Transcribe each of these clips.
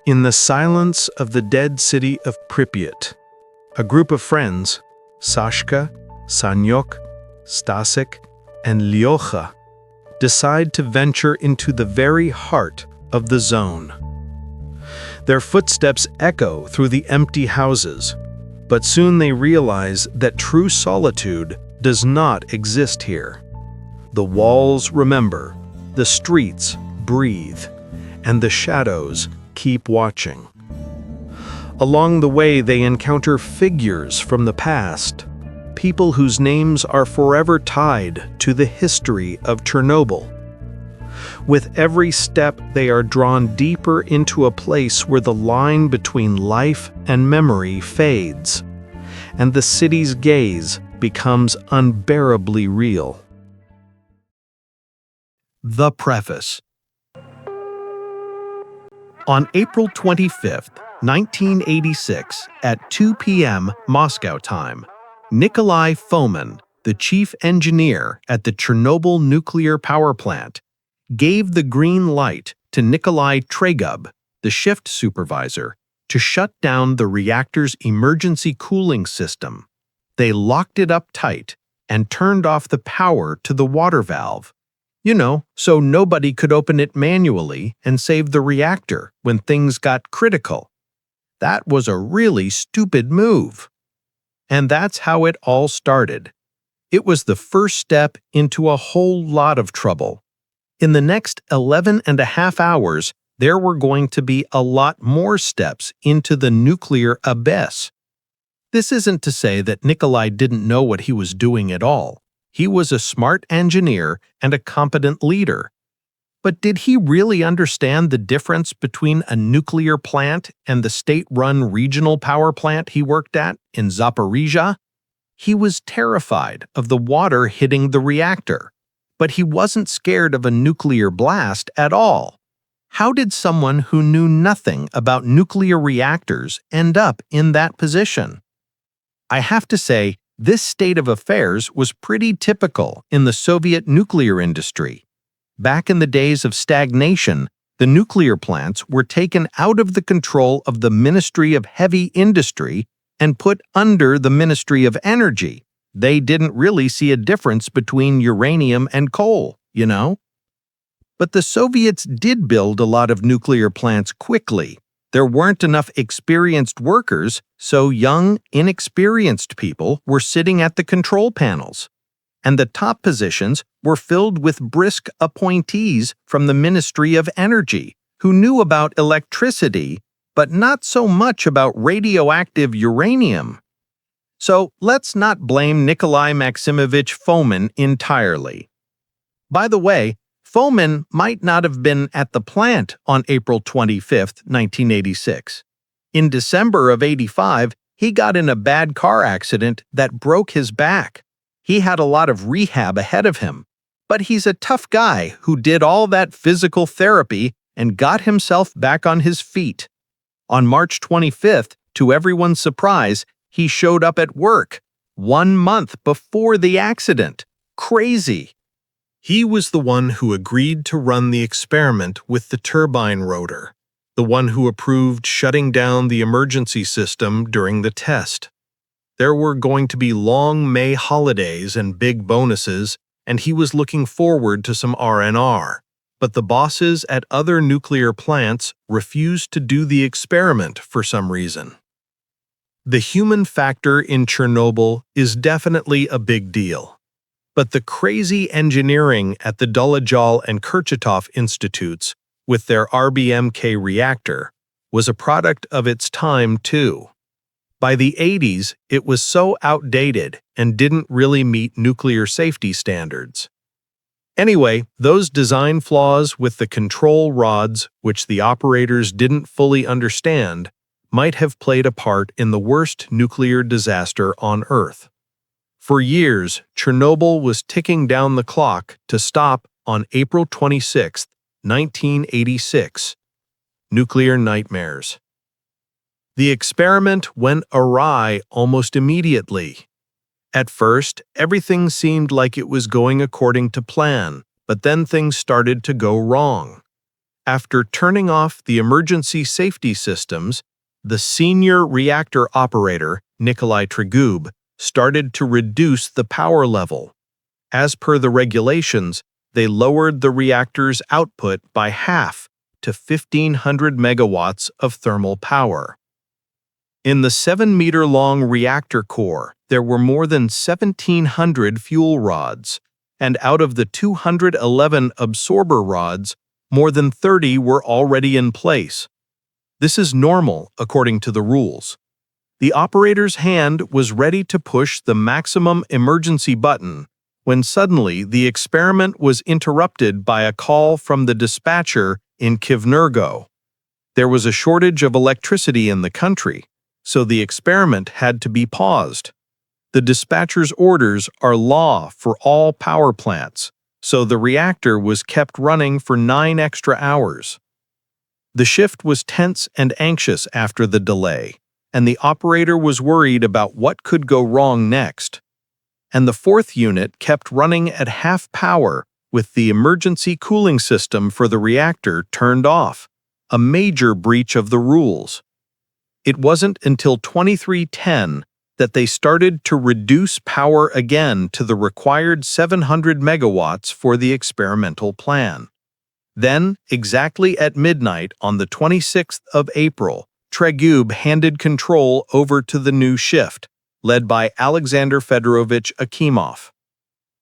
In the silence of the dead city of Pripyat, a group of friends, Sashka, Sanyok, Stasik, and Lyokha, decide to venture into the very heart of the zone. Their footsteps echo through the empty houses, but soon they realize that true solitude does not exist here. The walls remember, the streets breathe, and the shadows keep watching. Along the way, they encounter figures from the past, people whose names are forever tied to the history of Chernobyl. With every step, they are drawn deeper into a place where the line between life and memory fades, and the city's gaze becomes unbearably real. The Preface. On April 25, 1986, at 2 p.m. Moscow time, Nikolai Fomin, the chief engineer at the Chernobyl nuclear power plant, gave the green light to Nikolai Tregub, the shift supervisor, to shut down the reactor's emergency cooling system. They locked it up tight and turned off the power to the water valve. So nobody could open it manually and save the reactor when things got critical. That was a really stupid move. And that's how it all started. It was the first step into a whole lot of trouble. In the next 11.5 hours, there were going to be a lot more steps into the nuclear abyss. This isn't to say that Nikolai didn't know what he was doing at all. He was a smart engineer and a competent leader. But did he really understand the difference between a nuclear plant and the state-run regional power plant he worked at in Zaporizhia? He was terrified of the water hitting the reactor, but he wasn't scared of a nuclear blast at all. How did someone who knew nothing about nuclear reactors end up in that position? I have to say, this state of affairs was pretty typical in the Soviet nuclear industry. Back in the days of stagnation, the nuclear plants were taken out of the control of the Ministry of Heavy Industry and put under the Ministry of Energy. They didn't really see a difference between uranium and coal, But the Soviets did build a lot of nuclear plants quickly. There weren't enough experienced workers, so young, inexperienced people were sitting at the control panels. And the top positions were filled with brisk appointees from the Ministry of Energy, who knew about electricity, but not so much about radioactive uranium. So let's not blame Nikolai Maximovich Fomin entirely. By the way, Fomin might not have been at the plant on April 25, 1986. In December of '85, he got in a bad car accident that broke his back. He had a lot of rehab ahead of him, but he's a tough guy who did all that physical therapy and got himself back on his feet. On March 25th, to everyone's surprise, he showed up at work 1 month before the accident. Crazy. He was the one who agreed to run the experiment with the turbine rotor, the one who approved shutting down the emergency system during the test. There were going to be long May holidays and big bonuses, and he was looking forward to some R&R. But the bosses at other nuclear plants refused to do the experiment for some reason. The human factor in Chernobyl is definitely a big deal. But the crazy engineering at the Dolezhal and Kurchatov institutes with their RBMK reactor was a product of its time too. By the 80s, it was so outdated and didn't really meet nuclear safety standards. Anyway, those design flaws with the control rods, which the operators didn't fully understand, might have played a part in the worst nuclear disaster on Earth. For years, Chernobyl was ticking down the clock to stop on April 26, 1986. Nuclear nightmares. The experiment went awry almost immediately. At first, everything seemed like it was going according to plan, but then things started to go wrong. After turning off the emergency safety systems, the senior reactor operator, Nikolai Trigub, started to reduce the power level. As per the regulations, they lowered the reactor's output by half to 1,500 megawatts of thermal power. In the 7-meter-long reactor core, there were more than 1,700 fuel rods, and out of the 211 absorber rods, more than 30 were already in place. This is normal according to the rules. The operator's hand was ready to push the maximum emergency button when suddenly the experiment was interrupted by a call from the dispatcher in Kyivnergo. There was a shortage of electricity in the country, so the experiment had to be paused. The dispatcher's orders are law for all power plants, so the reactor was kept running for 9 extra hours. The shift was tense and anxious after the delay, and the operator was worried about what could go wrong next. And the 4th unit kept running at half power with the emergency cooling system for the reactor turned off, a major breach of the rules. It wasn't until 2310 that they started to reduce power again to the required 700 megawatts for the experimental plan. Then, exactly at midnight on the 26th of April, Trigub handed control over to the new shift, led by Alexander Fedorovich Akimov.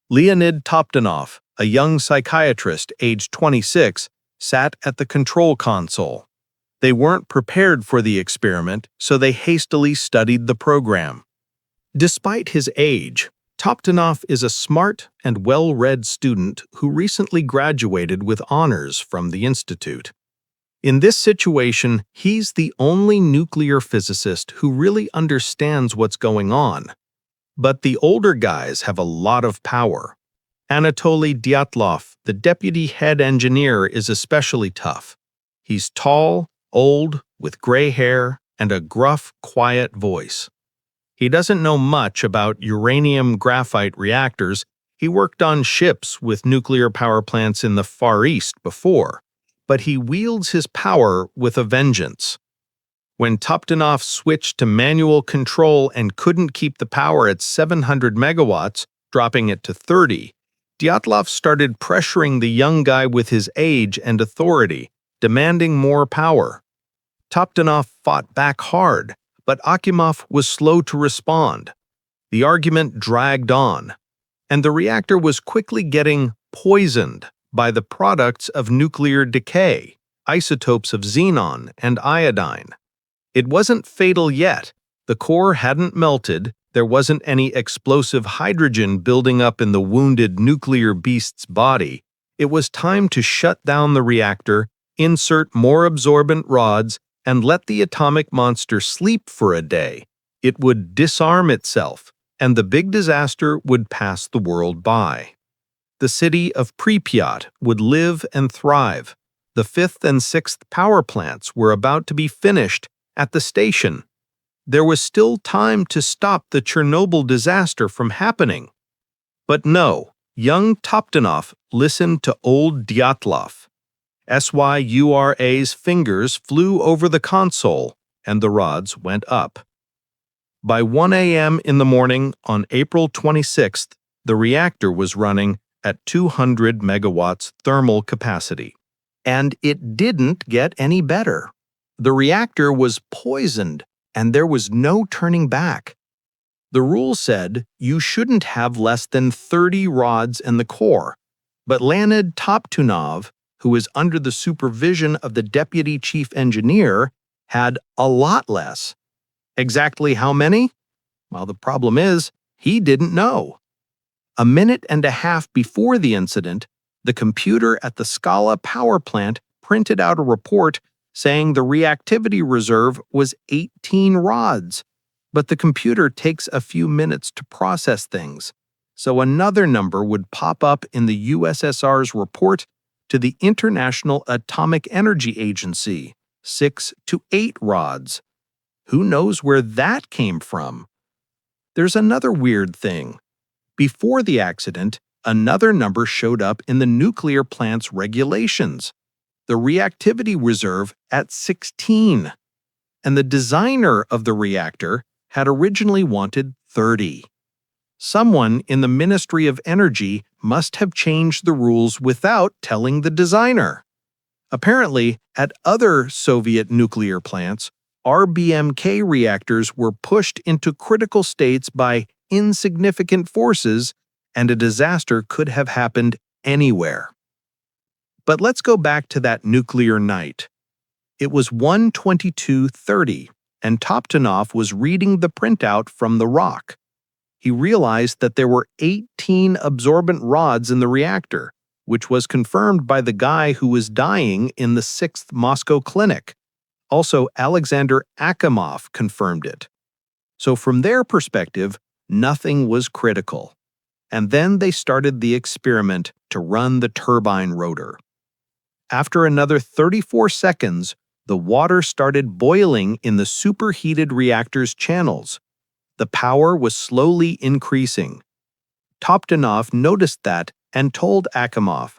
Leonid Toptanov, a young psychiatrist aged 26, sat at the control console. They weren't prepared for the experiment, so they hastily studied the program. Despite his age, Toptanov is a smart and well-read student who recently graduated with honors from the institute. In this situation, he's the only nuclear physicist who really understands what's going on. But the older guys have a lot of power. Anatoly Dyatlov, the deputy head engineer, is especially tough. He's tall, old, with gray hair, and a gruff, quiet voice. He doesn't know much about uranium graphite reactors. He worked on ships with nuclear power plants in the Far East before, but he wields his power with a vengeance. When Toptanov switched to manual control and couldn't keep the power at 700 megawatts, dropping it to 30, Dyatlov started pressuring the young guy with his age and authority, demanding more power. Toptanov fought back hard, but Akimov was slow to respond. The argument dragged on, and the reactor was quickly getting poisoned by the products of nuclear decay, isotopes of xenon and iodine. It wasn't fatal yet. The core hadn't melted, there wasn't any explosive hydrogen building up in the wounded nuclear beast's body. It was time to shut down the reactor, insert more absorbent rods, and let the atomic monster sleep for a day. It would disarm itself, and the big disaster would pass the world by. The city of Pripyat would live and thrive. The 5th and 6th power plants were about to be finished at the station. There was still time to stop the Chernobyl disaster from happening. But no, young Toptanov listened to old Dyatlov. SYURA's fingers flew over the console, and the rods went up. By 1 a.m. in the morning on April 26th, the reactor was running at 200 megawatts thermal capacity. And it didn't get any better. The reactor was poisoned, and there was no turning back. The rule said you shouldn't have less than 30 rods in the core, but Leonid Toptanov, who was under the supervision of the deputy chief engineer, had a lot less. Exactly how many? Well, the problem is, he didn't know. A minute and a half before the incident, the computer at the Skala power plant printed out a report saying the reactivity reserve was 18 rods, but the computer takes a few minutes to process things, so another number would pop up in the USSR's report to the International Atomic Energy Agency, 6 to 8 rods. Who knows where that came from? There's another weird thing. Before the accident, another number showed up in the nuclear plant's regulations. the reactivity reserve at 16. And the designer of the reactor had originally wanted 30. Someone in the Ministry of Energy must have changed the rules without telling the designer. Apparently, at other Soviet nuclear plants, RBMK reactors were pushed into critical states by insignificant forces, and a disaster could have happened anywhere. But let's go back to that nuclear night. It was 1:22:30, and Toptonov was reading the printout from the rock. He realized that there were 18 absorbent rods in the reactor, which was confirmed by the guy who was dying in the 6th Moscow clinic. Also, Alexander Akimov confirmed it. So from their perspective, nothing was critical. And then they started the experiment to run the turbine rotor. After another 34 seconds, the water started boiling in the superheated reactor's channels. The power was slowly increasing. Toptonov noticed that and told Akimov.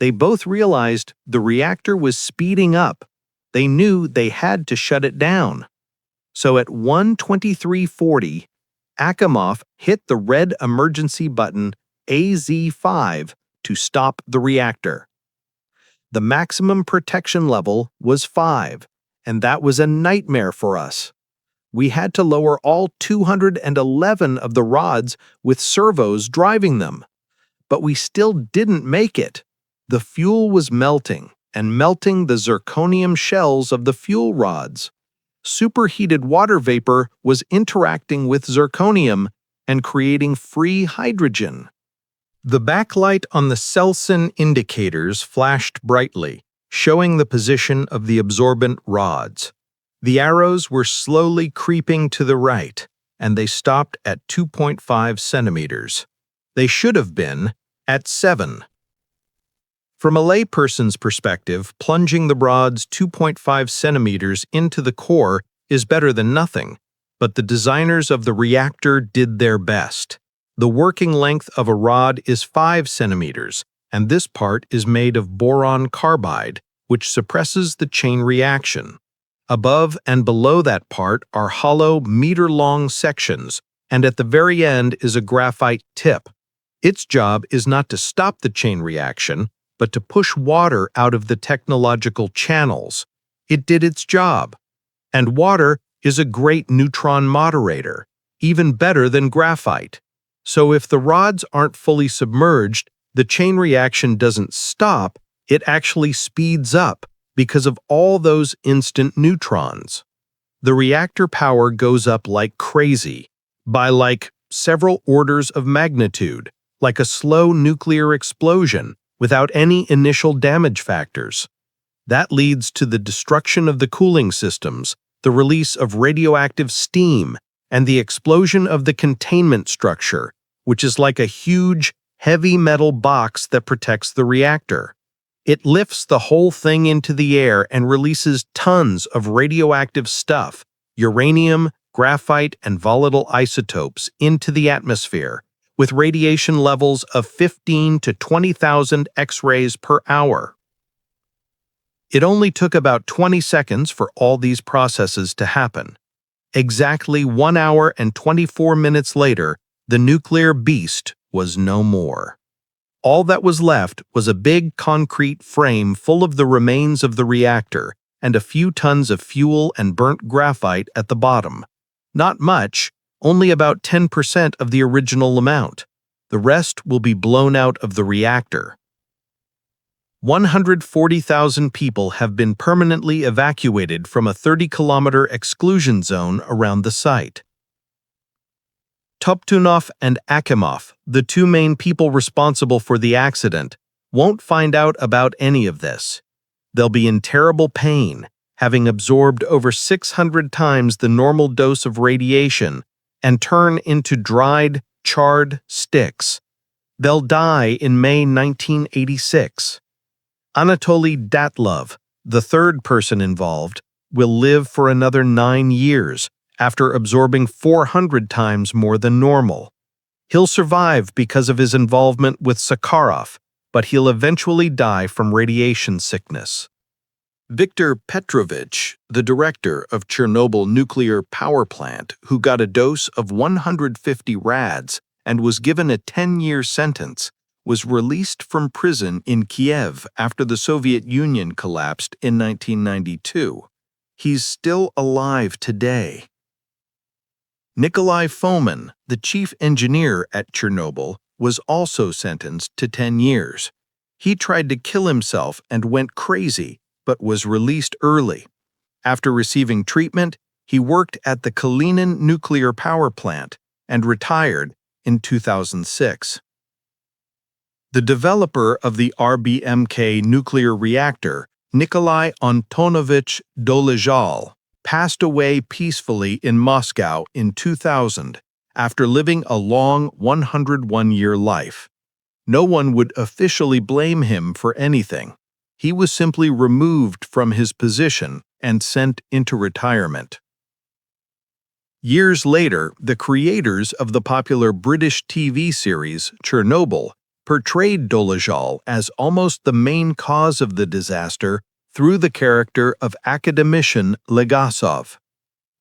They both realized the reactor was speeding up. They knew they had to shut it down. So at 1:23:40, Akimov hit the red emergency button AZ5 to stop the reactor. The maximum protection level was 5, and that was a nightmare for us. We had to lower all 211 of the rods with servos driving them. But we still didn't make it. The fuel was melting, and melting the zirconium shells of the fuel rods. Superheated water vapor was interacting with zirconium and creating free hydrogen. The backlight on the Celsin indicators flashed brightly, showing the position of the absorbent rods. The arrows were slowly creeping to the right, and they stopped at 2.5 centimeters. They should have been at 7. From a layperson's perspective, plunging the rods 2.5 centimeters into the core is better than nothing, but the designers of the reactor did their best. The working length of a rod is 5 centimeters, and this part is made of boron carbide, which suppresses the chain reaction. Above and below that part are hollow, meter-long sections, and at the very end is a graphite tip. Its job is not to stop the chain reaction, but to push water out of the technological channels. It did its job. And water is a great neutron moderator, even better than graphite. So if the rods aren't fully submerged, the chain reaction doesn't stop, it actually speeds up because of all those instant neutrons. The reactor power goes up like crazy, by like several orders of magnitude, like a slow nuclear explosion without any initial damage factors. That leads to the destruction of the cooling systems, the release of radioactive steam, and the explosion of the containment structure, which is like a huge, heavy metal box that protects the reactor. It lifts the whole thing into the air and releases tons of radioactive stuff, uranium, graphite, and volatile isotopes into the atmosphere, with radiation levels of 15 to 20,000 X-rays per hour. It only took about 20 seconds for all these processes to happen. Exactly 1 hour and 24 minutes later, the nuclear beast was no more. All that was left was a big concrete frame full of the remains of the reactor and a few tons of fuel and burnt graphite at the bottom. Not much, only about 10% of the original amount. The rest will be blown out of the reactor. 140,000 people have been permanently evacuated from a 30-kilometer exclusion zone around the site. Toptunov and Akimov, the two main people responsible for the accident, won't find out about any of this. They'll be in terrible pain, having absorbed over 600 times the normal dose of radiation, and turn into dried, charred sticks. They'll die in May 1986. Anatoly Datlov, the third person involved, will live for another 9 years after absorbing 400 times more than normal. He'll survive because of his involvement with Sakharov, but he'll eventually die from radiation sickness. Viktor Petrovich, the director of Chernobyl nuclear power plant, who got a dose of 150 rads and was given a 10-year sentence, was released from prison in Kiev after the Soviet Union collapsed in 1992. He's still alive today. Nikolai Fomin, the chief engineer at Chernobyl, was also sentenced to 10 years. He tried to kill himself and went crazy, but was released early. After receiving treatment, he worked at the Kalinin nuclear power plant and retired in 2006. The developer of the RBMK nuclear reactor, Nikolai Antonovich Dolezhal, passed away peacefully in Moscow in 2000 after living a long 101-year life. No one would officially blame him for anything. He was simply removed from his position and sent into retirement. Years later, the creators of the popular British TV series Chernobyl portrayed Dolezhal as almost the main cause of the disaster through the character of academician Legasov.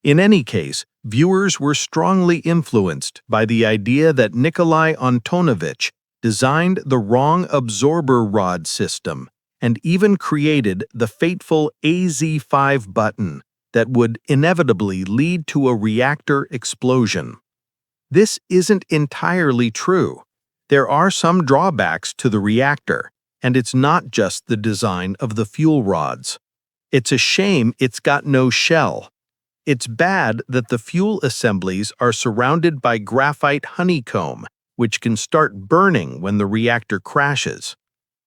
In any case, viewers were strongly influenced by the idea that Nikolai Antonovich designed the wrong absorber rod system and even created the fateful AZ5 button that would inevitably lead to a reactor explosion. This isn't entirely true. There are some drawbacks to the reactor, and it's not just the design of the fuel rods. It's a shame it's got no shell. It's bad that the fuel assemblies are surrounded by graphite honeycomb, which can start burning when the reactor crashes.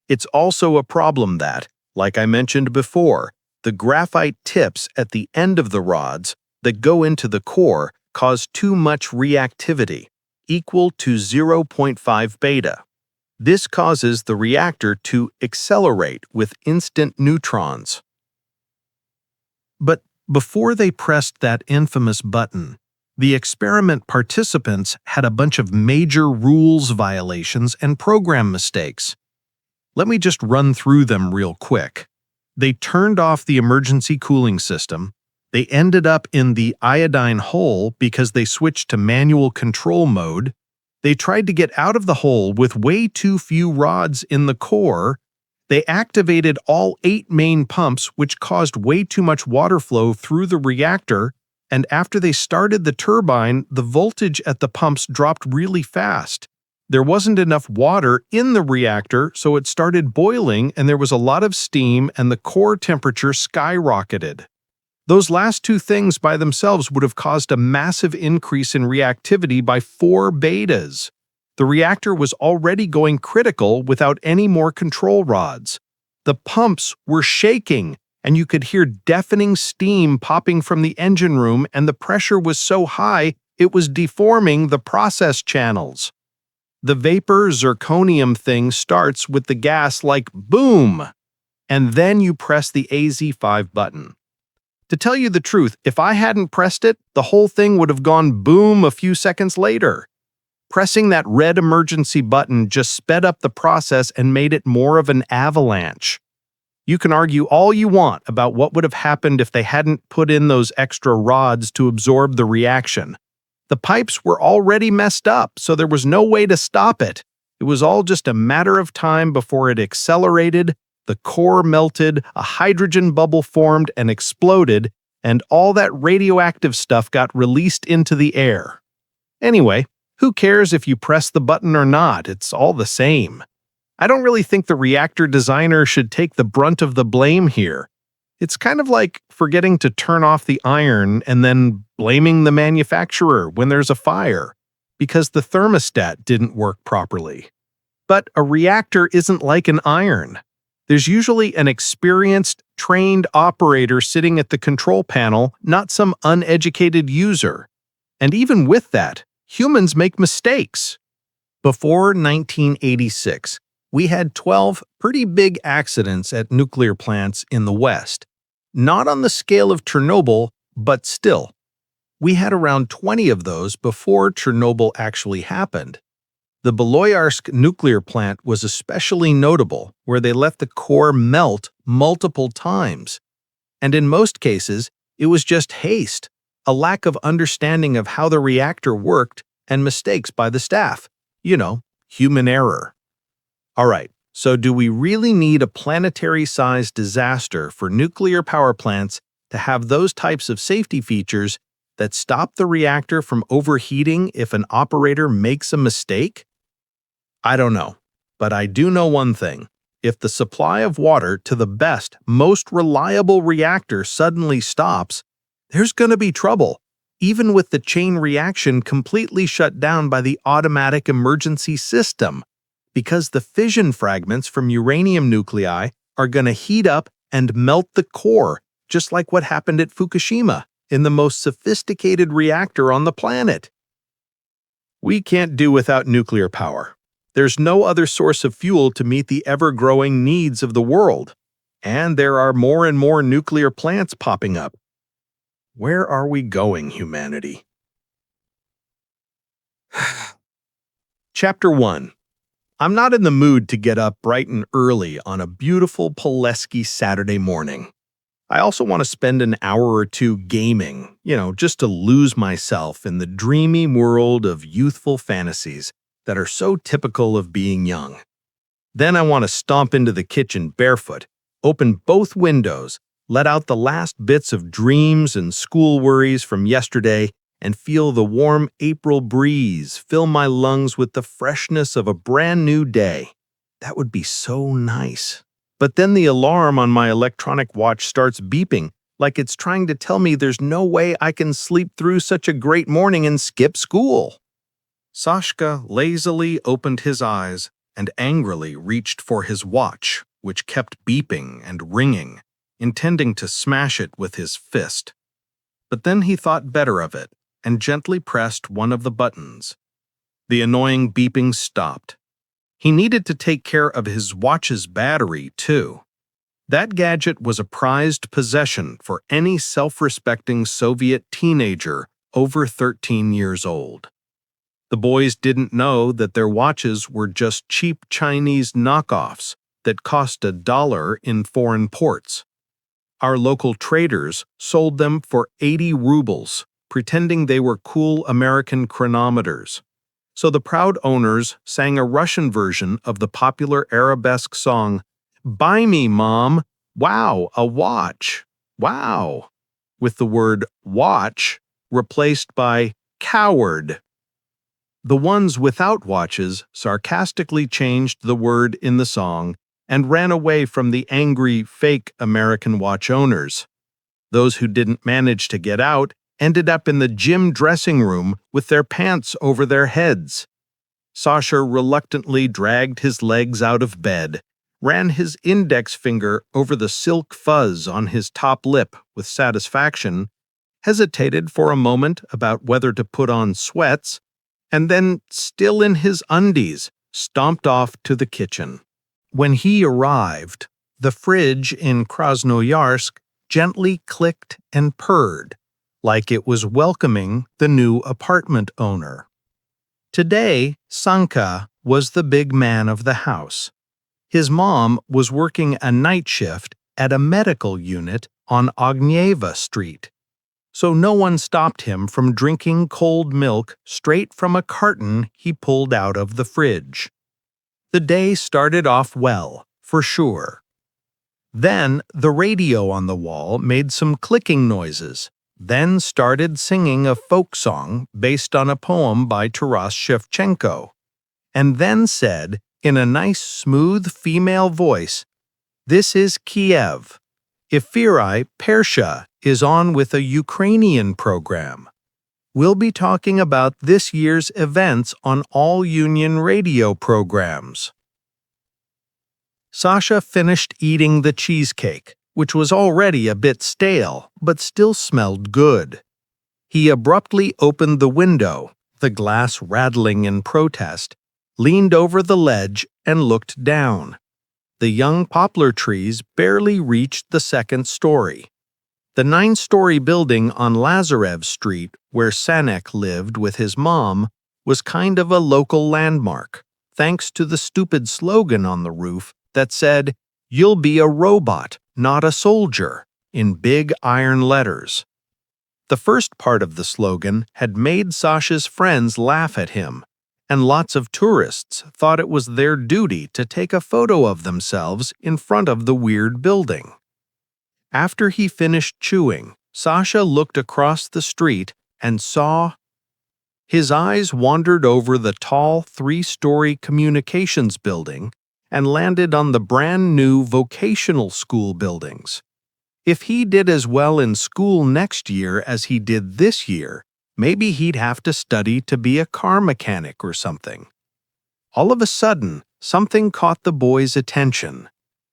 It's also a problem that, like I mentioned before, the graphite tips at the end of the rods that go into the core cause too much reactivity, equal to 0.5 beta. This causes the reactor to accelerate with instant neutrons. But before they pressed that infamous button, the experiment participants had a bunch of major rules violations and program mistakes. Let me just run through them real quick. They turned off the emergency cooling system. They ended up in the iodine hole because they switched to manual control mode. They tried to get out of the hole with way too few rods in the core. They activated all 8 main pumps, which caused way too much water flow through the reactor, and after they started the turbine, the voltage at the pumps dropped really fast. There wasn't enough water in the reactor, so it started boiling and there was a lot of steam and the core temperature skyrocketed. Those last 2 things by themselves would have caused a massive increase in reactivity by 4 betas. The reactor was already going critical without any more control rods. The pumps were shaking, and you could hear deafening steam popping from the engine room, and the pressure was so high it was deforming the process channels. The vapor zirconium thing starts with the gas like boom, and then you press the AZ5 button. To tell you the truth, if I hadn't pressed it, the whole thing would have gone boom a few seconds later. Pressing that red emergency button just sped up the process and made it more of an avalanche. You can argue all you want about what would have happened if they hadn't put in those extra rods to absorb the reaction. The pipes were already messed up, so there was no way to stop it. It was all just a matter of time before it accelerated, the core melted, a hydrogen bubble formed and exploded, and all that radioactive stuff got released into the air. Anyway, who cares if you press the button or not? It's all the same. I don't really think the reactor designer should take the brunt of the blame here. It's kind of like forgetting to turn off the iron and then blaming the manufacturer when there's a fire, because the thermostat didn't work properly. But a reactor isn't like an iron. There's usually an experienced, trained operator sitting at the control panel, not some uneducated user. And even with that, humans make mistakes. Before 1986, we had 12 pretty big accidents at nuclear plants in the West. Not on the scale of Chernobyl, but still. We had around 20 of those before Chernobyl actually happened. The Beloyarsk nuclear plant was especially notable, where they let the core melt multiple times. And in most cases, it was just haste, a lack of understanding of how the reactor worked, and mistakes by the staff. Human error. All right, so do we really need a planetary-sized disaster for nuclear power plants to have those types of safety features that stop the reactor from overheating if an operator makes a mistake? I don't know, but I do know one thing. If the supply of water to the best, most reliable reactor suddenly stops, there's going to be trouble, even with the chain reaction completely shut down by the automatic emergency system, because the fission fragments from uranium nuclei are going to heat up and melt the core, just like what happened at Fukushima, in the most sophisticated reactor on the planet. We can't do without nuclear power. There's no other source of fuel to meet the ever-growing needs of the world, and there are more and more nuclear plants popping up. Where are we going, humanity? Chapter 1. I'm not in the mood to get up bright and early on a beautiful Pulaski Saturday morning. I also want to spend an hour or two gaming, just to lose myself in the dreamy world of youthful fantasies that are so typical of being young. Then I want to stomp into the kitchen barefoot, open both windows, let out the last bits of dreams and school worries from yesterday, and feel the warm April breeze fill my lungs with the freshness of a brand new day. That would be so nice. But then the alarm on my electronic watch starts beeping, like it's trying to tell me there's no way I can sleep through such a great morning and skip school. Sashka lazily opened his eyes and angrily reached for his watch, which kept beeping and ringing, intending to smash it with his fist. But then he thought better of it and gently pressed one of the buttons. The annoying beeping stopped. He needed to take care of his watch's battery, too. That gadget was a prized possession for any self-respecting Soviet teenager over 13 years old. The boys didn't know that their watches were just cheap Chinese knockoffs that cost $1 in foreign ports. Our local traders sold them for 80 rubles, pretending they were cool American chronometers. So the proud owners sang a Russian version of the popular arabesque song, "Buy me, Mom! Wow, a watch! Wow!" with the word watch replaced by coward. The ones without watches sarcastically changed the word in the song and ran away from the angry, fake American watch owners. Those who didn't manage to get out ended up in the gym dressing room with their pants over their heads. Sasha reluctantly dragged his legs out of bed, ran his index finger over the silk fuzz on his top lip with satisfaction, hesitated for a moment about whether to put on sweats, and then, still in his undies, stomped off to the kitchen. When he arrived, the fridge in Krasnoyarsk gently clicked and purred, like it was welcoming the new apartment owner. Today, Sanka was the big man of the house. His mom was working a night shift at a medical unit on Ognieva Street, so no one stopped him from drinking cold milk straight from a carton he pulled out of the fridge. The day started off well, for sure. Then the radio on the wall made some clicking noises, then started singing a folk song based on a poem by Taras Shevchenko, and then said, in a nice, smooth female voice, "This is Kiev. Efiri Persha is on with a Ukrainian program. We'll be talking about this year's events on all Union radio programs." Sasha finished eating the cheesecake, which was already a bit stale, but still smelled good. He abruptly opened the window, the glass rattling in protest, leaned over the ledge, and looked down. The young poplar trees barely reached the second story. The 9-story building on Lazarev Street, where Sanyok lived with his mom, was kind of a local landmark, thanks to the stupid slogan on the roof that said, "You'll be a robot, not a soldier," in big iron letters. The first part of the slogan had made Sasha's friends laugh at him, and lots of tourists thought it was their duty to take a photo of themselves in front of the weird building. After he finished chewing, Sasha looked across the street and saw. His eyes wandered over the tall three-story communications building and landed on the brand-new vocational school buildings. If he did as well in school next year as he did this year, maybe he'd have to study to be a car mechanic or something. All of a sudden, something caught the boy's attention.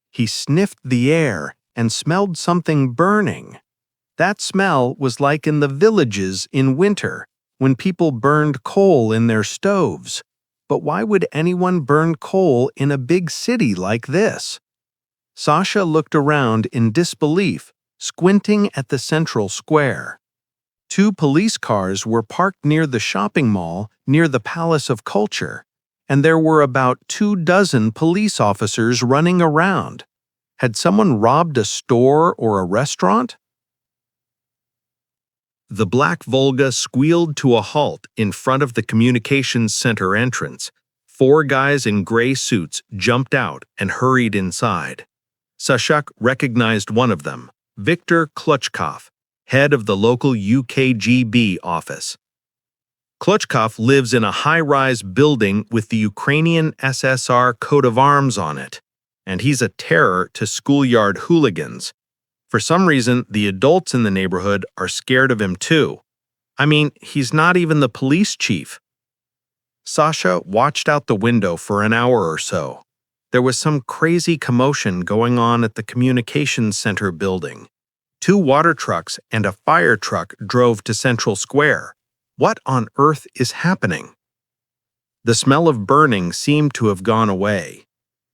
He sniffed the air and smelled something burning. That smell was like in the villages in winter, when people burned coal in their stoves. But why would anyone burn coal in a big city like this? Sasha looked around in disbelief, squinting at the central square. 2 police cars were parked near the shopping mall near the Palace of Culture, and there were about 24 police officers running around. Had someone robbed a store or a restaurant? The black Volga squealed to a halt in front of the communications center entrance. 4 guys in gray suits jumped out and hurried inside. Sashka recognized one of them, Viktor Kluchkov, head of the local UKGB office. Kluchkov lives in a high-rise building with the Ukrainian SSR coat of arms on it, and he's a terror to schoolyard hooligans. For some reason, the adults in the neighborhood are scared of him too. I mean, he's not even the police chief. Sasha watched out the window for an hour or so. There was some crazy commotion going on at the communications center building. 2 water trucks and a fire truck drove to Central Square. What on earth is happening? The smell of burning seemed to have gone away.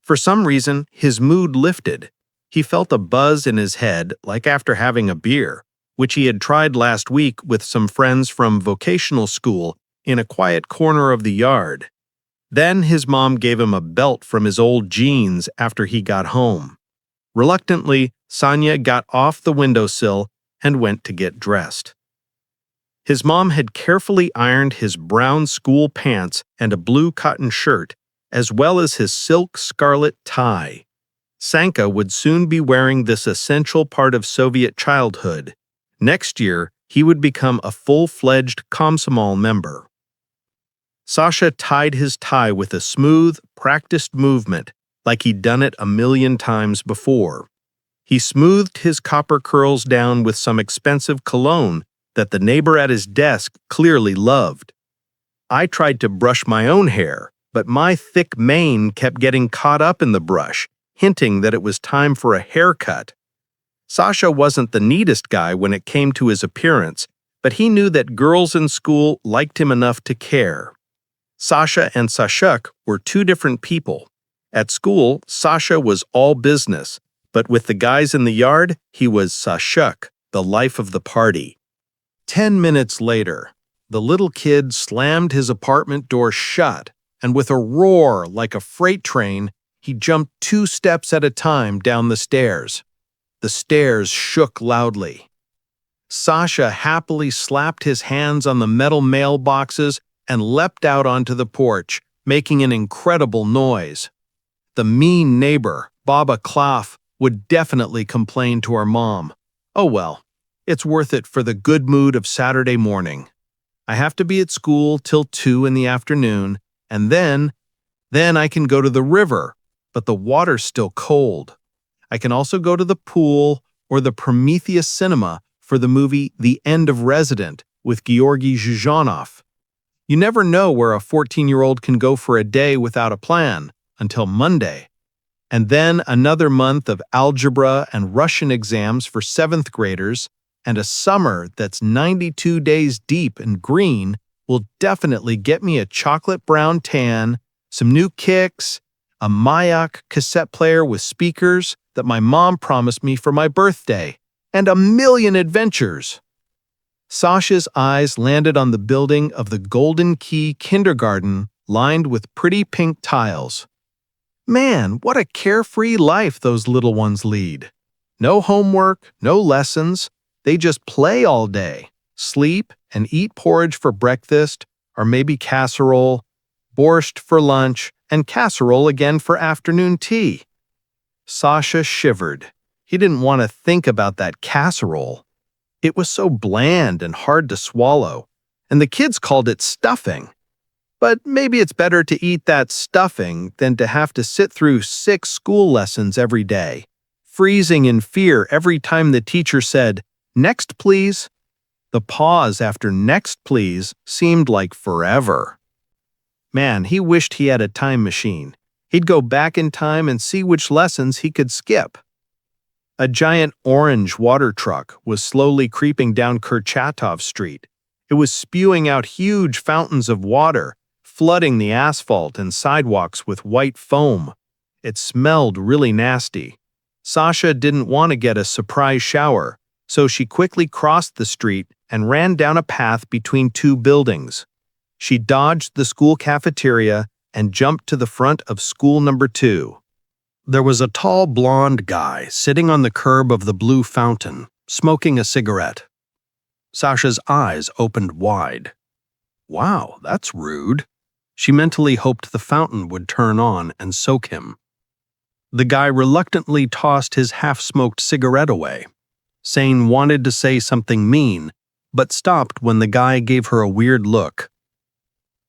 For some reason, his mood lifted. He felt a buzz in his head like after having a beer, which he had tried last week with some friends from vocational school in a quiet corner of the yard. Then his mom gave him a belt from his old jeans after he got home. Reluctantly, Sanya got off the windowsill and went to get dressed. His mom had carefully ironed his brown school pants and a blue cotton shirt, as well as his silk scarlet tie. Sanka would soon be wearing this essential part of Soviet childhood. Next year, he would become a full-fledged Komsomol member. Sasha tied his tie with a smooth, practiced movement, like he'd done it a million times before. He smoothed his copper curls down with some expensive cologne that the neighbor at his desk clearly loved. I tried to brush my own hair, but my thick mane kept getting caught up in the brush, hinting that it was time for a haircut. Sasha wasn't the neatest guy when it came to his appearance, but he knew that girls in school liked him enough to care. Sasha and Sashka were 2 different people. At school, Sasha was all business, but with the guys in the yard, he was Sashka, the life of the party. 10 minutes later, the little kid slammed his apartment door shut, and with a roar like a freight train, he jumped 2 steps at a time down the stairs. The stairs shook loudly. Sasha happily slapped his hands on the metal mailboxes and leapt out onto the porch, making an incredible noise. The mean neighbor, Baba Klaff, would definitely complain to our mom. Oh well, it's worth it for the good mood of Saturday morning. I have to be at school till 2 in the afternoon, and then I can go to the river, but the water's still cold. I can also go to the pool or the Prometheus Cinema for the movie The End of Resident with Georgy Zhuzhanov. You never know where a 14-year-old can go for a day without a plan until Monday. And then another month of algebra and Russian exams for 7th graders, and a summer that's 92 days deep and green will definitely get me a chocolate brown tan, some new kicks, a Mayak cassette player with speakers that my mom promised me for my birthday, and a million adventures. Sasha's eyes landed on the building of the Golden Key Kindergarten lined with pretty pink tiles. Man, what a carefree life those little ones lead. No homework, no lessons. They just play all day, sleep, and eat porridge for breakfast, or maybe casserole, borscht for lunch, and casserole again for afternoon tea. Sasha shivered. He didn't want to think about that casserole. It was so bland and hard to swallow, and the kids called it stuffing. But maybe it's better to eat that stuffing than to have to sit through 6 school lessons every day, freezing in fear every time the teacher said, "Next, please." The pause after "next, please" seemed like forever. Man, he wished he had a time machine. He'd go back in time and see which lessons he could skip. A giant orange water truck was slowly creeping down Kurchatov Street. It was spewing out huge fountains of water, flooding the asphalt and sidewalks with white foam. It smelled really nasty. Sasha didn't want to get a surprise shower, so she quickly crossed the street and ran down a path between 2 buildings. She dodged the school cafeteria and jumped to the front of school number 2. There was a tall blonde guy sitting on the curb of the blue fountain, smoking a cigarette. Sasha's eyes opened wide. Wow, that's rude. She mentally hoped the fountain would turn on and soak him. The guy reluctantly tossed his half-smoked cigarette away. Sane wanted to say something mean, but stopped when the guy gave her a weird look.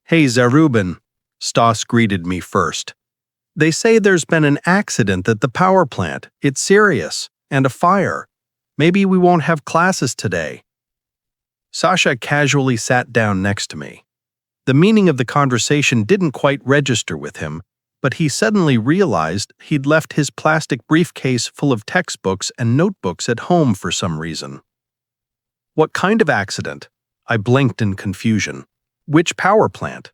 "Hey, Zarubin," Stas greeted me first. "They say there's been an accident at the power plant. It's serious. And a fire. Maybe we won't have classes today." Sasha casually sat down next to me. The meaning of the conversation didn't quite register with him, but he suddenly realized he'd left his plastic briefcase full of textbooks and notebooks at home for some reason. "What kind of accident?" I blinked in confusion. "Which power plant?"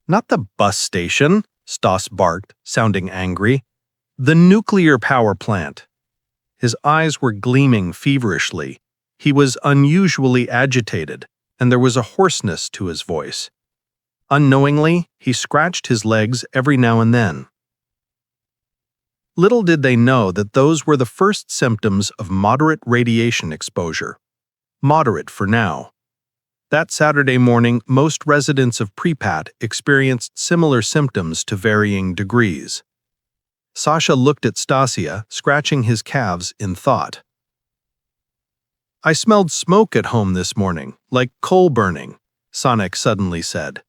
"Not the bus station," Stas barked, sounding angry. "The nuclear power plant." His eyes were gleaming feverishly. He was unusually agitated, and there was a hoarseness to his voice. Unknowingly, he scratched his legs every now and then. Little did they know that those were the first symptoms of moderate radiation exposure. Moderate for now. That Saturday morning, most residents of Pripyat experienced similar symptoms to varying degrees. Sasha looked at Stasia, scratching his calves in thought. "I smelled smoke at home this morning, like coal burning," Sanyok suddenly said.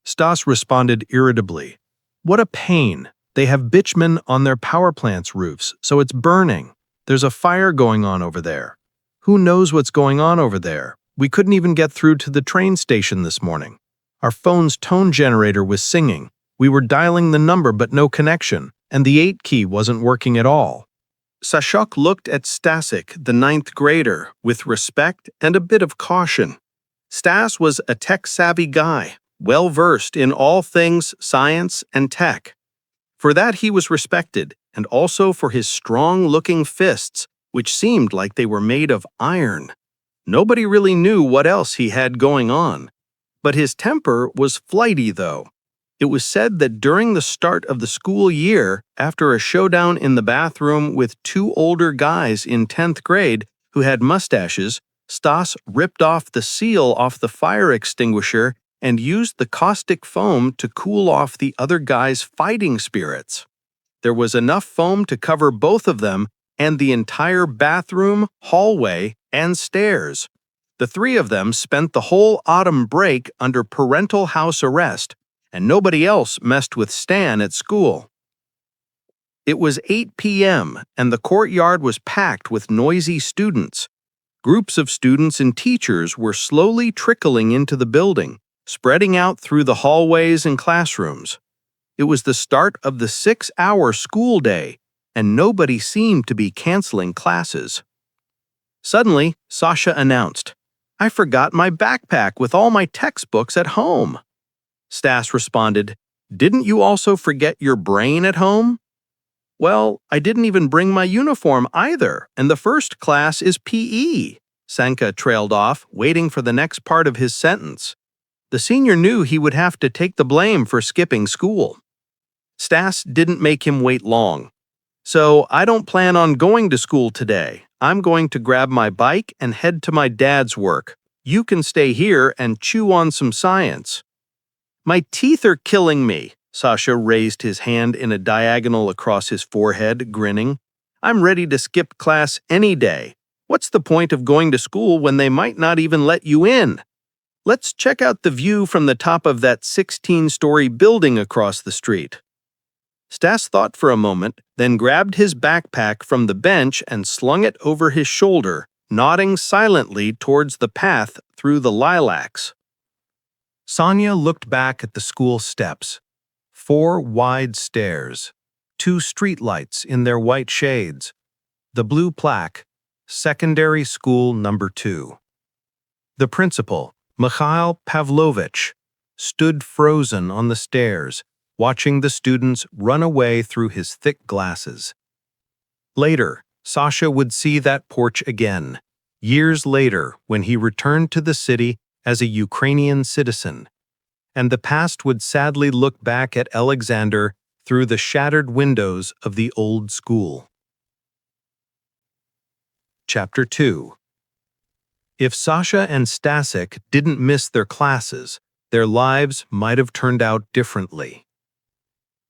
Stas responded irritably. "What a pain. They have bitumen on their power plant's roofs, so it's burning. There's a fire going on over there. Who knows what's going on over there? We couldn't even get through to the train station this morning. Our phone's tone generator was singing. We were dialing the number but no connection, and the 8 key wasn't working at all." Sashka looked at Stasik, the 9th grader, with respect and a bit of caution. Stas was a tech-savvy guy, well-versed in all things science and tech. For that he was respected, and also for his strong-looking fists, which seemed like they were made of iron. Nobody really knew what else he had going on. But his temper was flighty, though. It was said that during the start of the school year, after a showdown in the bathroom with 2 older guys in 10th grade who had mustaches, Stas ripped off the seal off the fire extinguisher and used the caustic foam to cool off the other guys' fighting spirits. There was enough foam to cover both of them and the entire bathroom, hallway, and stairs. The 3 of them spent the whole autumn break under parental house arrest, and nobody else messed with Stan at school. It was 8 p.m., and the courtyard was packed with noisy students. Groups of students and teachers were slowly trickling into the building, spreading out through the hallways and classrooms. It was the start of the 6-hour school day, and nobody seemed to be canceling classes. Suddenly, Sasha announced, "I forgot my backpack with all my textbooks at home." Stas responded, "Didn't you also forget your brain at home?" "Well, I didn't even bring my uniform either, and the first class is PE." Sanka trailed off, waiting for the next part of his sentence. The senior knew he would have to take the blame for skipping school. Stas didn't make him wait long. So I don't plan on going to school today. I'm going to grab my bike and head to my dad's work. You can stay here and chew on some science. My teeth are killing me. Sasha raised his hand in a diagonal across his forehead, grinning. I'm ready to skip class any day. What's the point of going to school when they might not even let you in? Let's check out the view from the top of that 16-story building across the street. Stas thought for a moment, then grabbed his backpack from the bench and slung it over his shoulder, nodding silently towards the path through the lilacs. Sonia looked back at the school steps. 4 wide stairs, 2 streetlights in their white shades, the blue plaque, Secondary School Number 2. The principal, Mikhail Pavlovich, stood frozen on the stairs, watching the students run away through his thick glasses. Later, Sasha would see that porch again, years later when he returned to the city as a Ukrainian citizen, and the past would sadly look back at Alexander through the shattered windows of the old school. Chapter 2. If Sasha and Stasik didn't miss their classes, their lives might have turned out differently.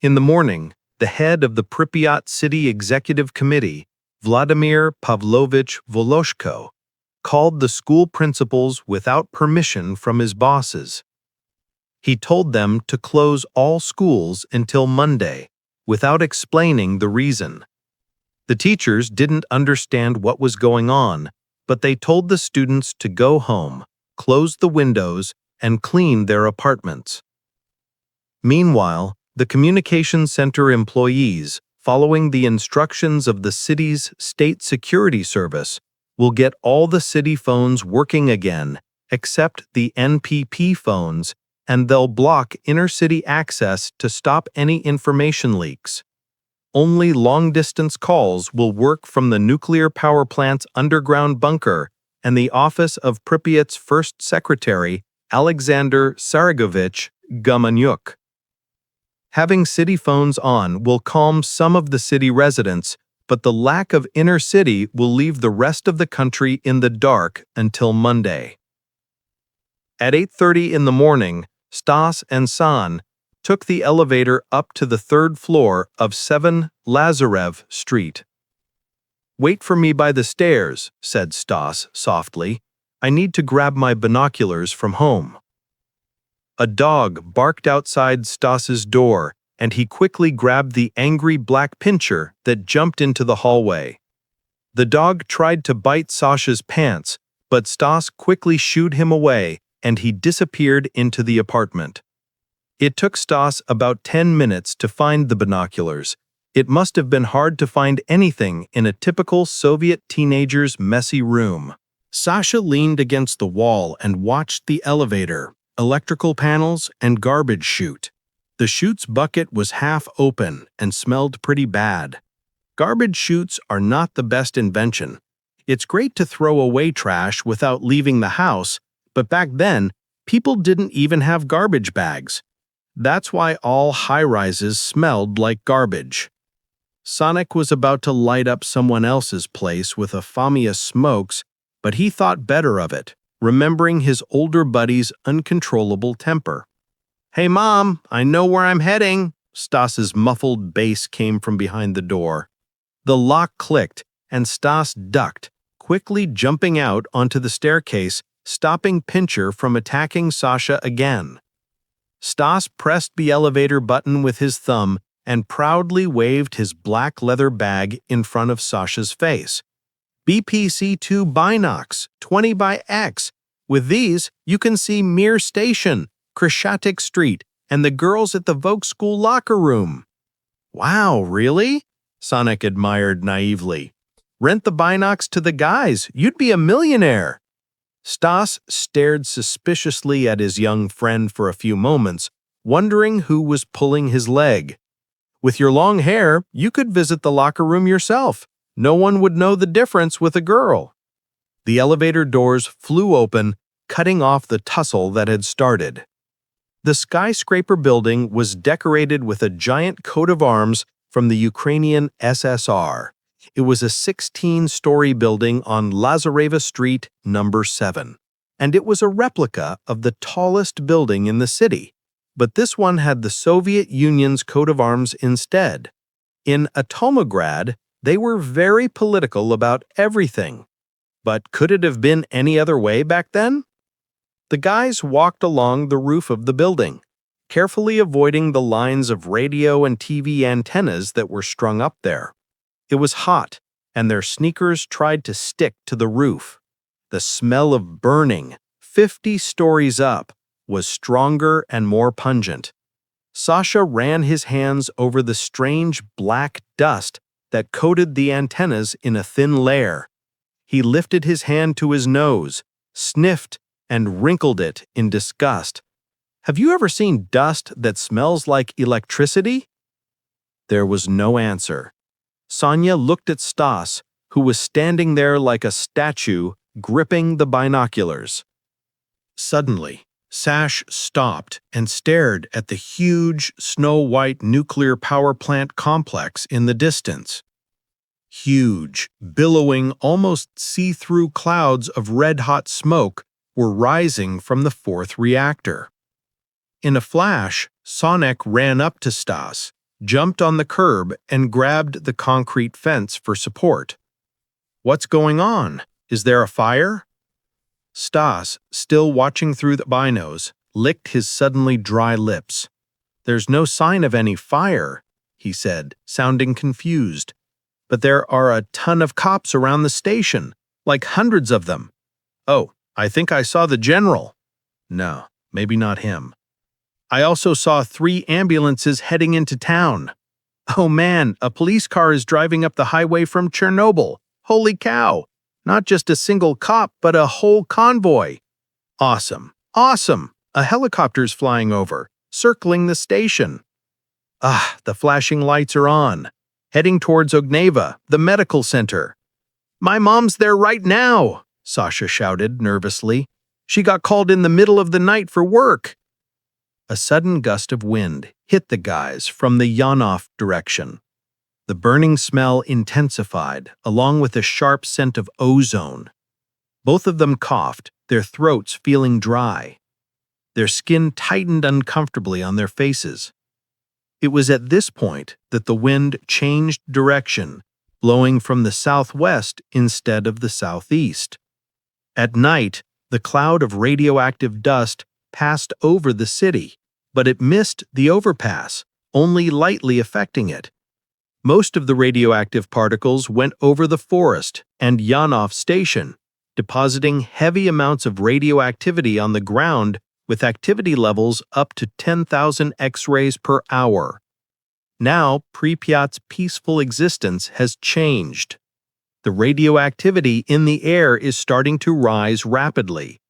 In the morning, the head of the Pripyat City Executive Committee, Vladimir Pavlovich Voloshko, called the school principals without permission from his bosses. He told them to close all schools until Monday, without explaining the reason. The teachers didn't understand what was going on, but they told the students to go home, close the windows, and clean their apartments. Meanwhile, the communication center employees, following the instructions of the city's state security service, will get all the city phones working again, except the NPP phones, and they'll block inner-city access to stop any information leaks. Only long-distance calls will work from the nuclear power plant's underground bunker and the office of Pripyat's first secretary, Alexander Saragovich Gumanyuk. Having city phones on will calm some of the city residents, but the lack of inner city will leave the rest of the country in the dark until Monday. At 8:30 in the morning, Stas and San took the elevator up to the 3rd floor of 7 Lazarev Street. "Wait for me by the stairs," said Stas softly. "I need to grab my binoculars from home." A dog barked outside Stas's door, and he quickly grabbed the angry black pinscher that jumped into the hallway. The dog tried to bite Sasha's pants, but Stas quickly shooed him away, and he disappeared into the apartment. It took Stas about 10 minutes to find the binoculars. It must have been hard to find anything in a typical Soviet teenager's messy room. Sasha leaned against the wall and watched the elevator, electrical panels, and garbage chute. The chute's bucket was half open and smelled pretty bad. Garbage chutes are not the best invention. It's great to throw away trash without leaving the house, but back then, people didn't even have garbage bags. That's why all high-rises smelled like garbage. Sanyok was about to light up someone else's place with a Famia smokes, but he thought better of it, remembering his older buddy's uncontrollable temper. "Hey, Mom, I know where I'm heading." Stas's muffled bass came from behind the door. The lock clicked, and Stas ducked, quickly jumping out onto the staircase, stopping Pincher from attacking Sasha again. Stas pressed the elevator button with his thumb and proudly waved his black leather bag in front of Sasha's face. "BPC2 Binocs, 20 by X. With these, you can see Mir Station, Krishatik Street, and the girls at the Vogue School locker room." "Wow, really?" Sanyok admired naively. "Rent the Binocs to the guys. You'd be a millionaire." Stas stared suspiciously at his young friend for a few moments, wondering who was pulling his leg. "With your long hair, you could visit the locker room yourself. No one would know the difference with a girl." The elevator doors flew open, cutting off the tussle that had started. The skyscraper building was decorated with a giant coat of arms from the Ukrainian SSR. It was a 16-story building on Lazareva Street, number 7. And it was a replica of the tallest building in the city. But this one had the Soviet Union's coat of arms instead. In Atomograd, they were very political about everything. But could it have been any other way back then? The guys walked along the roof of the building, carefully avoiding the lines of radio and TV antennas that were strung up there. It was hot, and their sneakers tried to stick to the roof. The smell of burning, 50 stories up, was stronger and more pungent. Sasha ran his hands over the strange black dust that coated the antennas in a thin layer. He lifted his hand to his nose, sniffed, and wrinkled it in disgust. Have you ever seen dust that smells like electricity? There was no answer. Sonya looked at Stas, who was standing there like a statue, gripping the binoculars. Suddenly, Sash stopped and stared at the huge, snow-white nuclear power plant complex in the distance. Huge, billowing, almost see-through clouds of red-hot smoke were rising from the 4th reactor. In a flash, Sanyok ran up to Stas, jumped on the curb, and grabbed the concrete fence for support. "What's going on? Is there a fire?" Stas, still watching through the binos, licked his suddenly dry lips. "There's no sign of any fire," he said, sounding confused. "But there are a ton of cops around the station, like hundreds of them." "Oh, I think I saw the general." "No, maybe not him." "I also saw 3 ambulances heading into town." "Oh man, a police car is driving up the highway from Chernobyl. Holy cow! Not just a single cop, but a whole convoy." "Awesome, awesome! A helicopter's flying over, circling the station." "Ah, the flashing lights are on. Heading towards Ogneva, the medical center." "My mom's there right now," Sasha shouted nervously. "She got called in the middle of the night for work." A sudden gust of wind hit the guys from the Yanov direction. The burning smell intensified, along with a sharp scent of ozone. Both of them coughed, their throats feeling dry. Their skin tightened uncomfortably on their faces. It was at this point that the wind changed direction, blowing from the southwest instead of the southeast. At night, the cloud of radioactive dust passed over the city, but it missed the overpass, only lightly affecting it. Most of the radioactive particles went over the forest and Yanov station, depositing heavy amounts of radioactivity on the ground with activity levels up to 10,000 X-rays per hour. Now, Pripyat's peaceful existence has changed. The radioactivity in the air is starting to rise rapidly.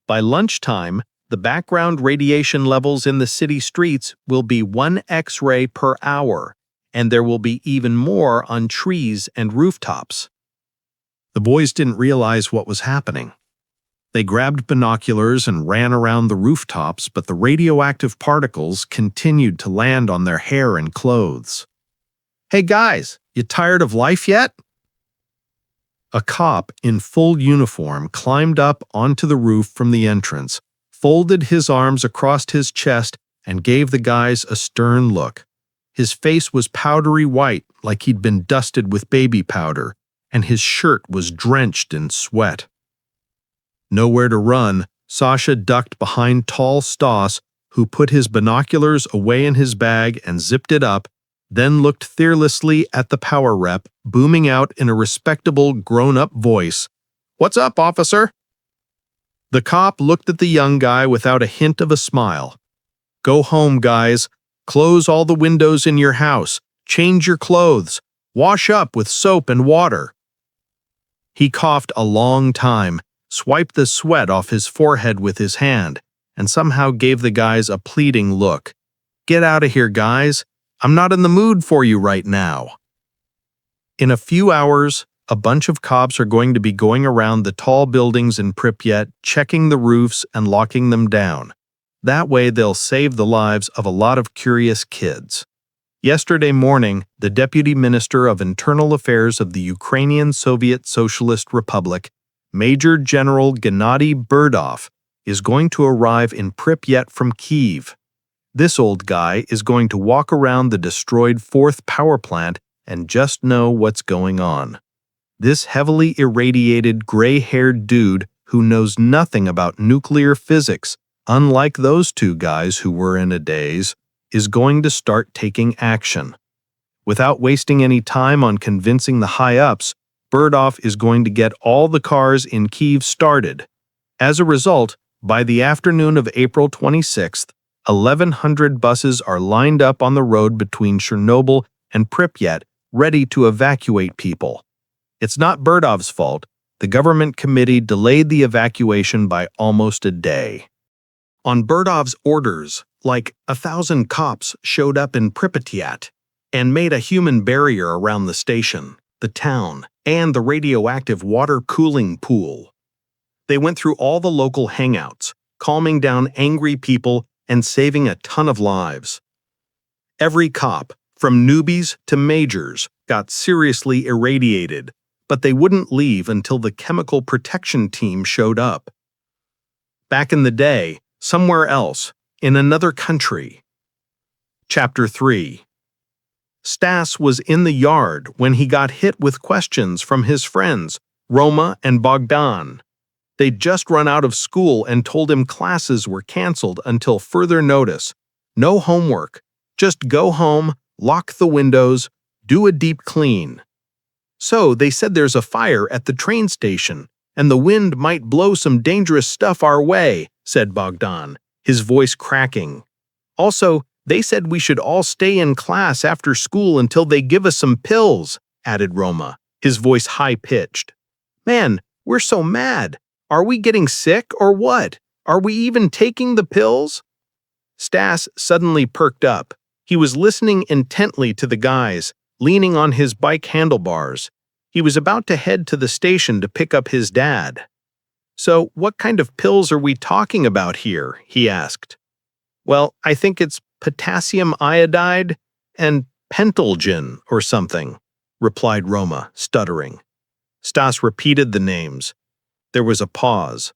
By lunchtime, the background radiation levels in the city streets will be 1 X-ray per hour, and there will be even more on trees and rooftops. The boys didn't realize what was happening. They grabbed binoculars and ran around the rooftops, but the radioactive particles continued to land on their hair and clothes. "Hey guys, you tired of life yet?" A cop in full uniform climbed up onto the roof from the entrance, folded his arms across his chest, and gave the guys a stern look. His face was powdery white, like he'd been dusted with baby powder, and his shirt was drenched in sweat. Nowhere to run, Sasha ducked behind tall Stas, who put his binoculars away in his bag and zipped it up, then looked fearlessly at the power rep, booming out in a respectable, grown-up voice, "What's up, officer?" The cop looked at the young guy without a hint of a smile. "Go home, guys. Close all the windows in your house. Change your clothes. Wash up with soap and water." He coughed a long time, swiped the sweat off his forehead with his hand, and somehow gave the guys a pleading look. "Get out of here, guys. I'm not in the mood for you right now." In a few hours, A bunch of cops are going to be going around the tall buildings in Pripyat, checking the roofs and locking them down. That way they'll save the lives of a lot of curious kids. Yesterday morning, the Deputy Minister of Internal Affairs of the Ukrainian Soviet Socialist Republic, Major General Gennady Burdov, is going to arrive in Pripyat from Kyiv. This old guy is going to walk around the destroyed fourth power plant and just know what's going on. This heavily irradiated, gray-haired dude who knows nothing about nuclear physics, unlike those two guys who were in a daze, is going to start taking action. Without wasting any time on convincing the high-ups, Burdov is going to get all the cars in Kyiv started. As a result, by the afternoon of April 26th, 1,100 buses are lined up on the road between Chernobyl and Pripyat, ready to evacuate people. It's not Burdov's fault. The government committee delayed the evacuation by almost a day. On Burdov's orders, like 1,000 cops showed up in Pripyat and made a human barrier around the station, the town, and the radioactive water cooling pool. They went through all the local hangouts, calming down angry people and saving a ton of lives. Every cop, from newbies to majors, got seriously irradiated, but they wouldn't leave until the chemical protection team showed up. Back in the day, somewhere else, in another country. Chapter 3. Stas was in the yard when he got hit with questions from his friends, Roma and Bogdan. They'd just run out of school and told him classes were canceled until further notice. No homework. Just go home, lock the windows, do a deep clean. So they said there's a fire at the train station, and the wind might blow some dangerous stuff our way, said Bogdan, his voice cracking. Also, they said we should all stay in class after school until they give us some pills, added Roma, his voice high-pitched. Man, we're so mad. Are we getting sick or what? Are we even taking the pills? Stas suddenly perked up. He was listening intently to the guys, leaning on his bike handlebars. He was about to head to the station to pick up his dad. So, what kind of pills are we talking about here? He asked. Well, I think it's potassium iodide and pentalgin or something, replied Roma, stuttering. Stas repeated the names. There was a pause.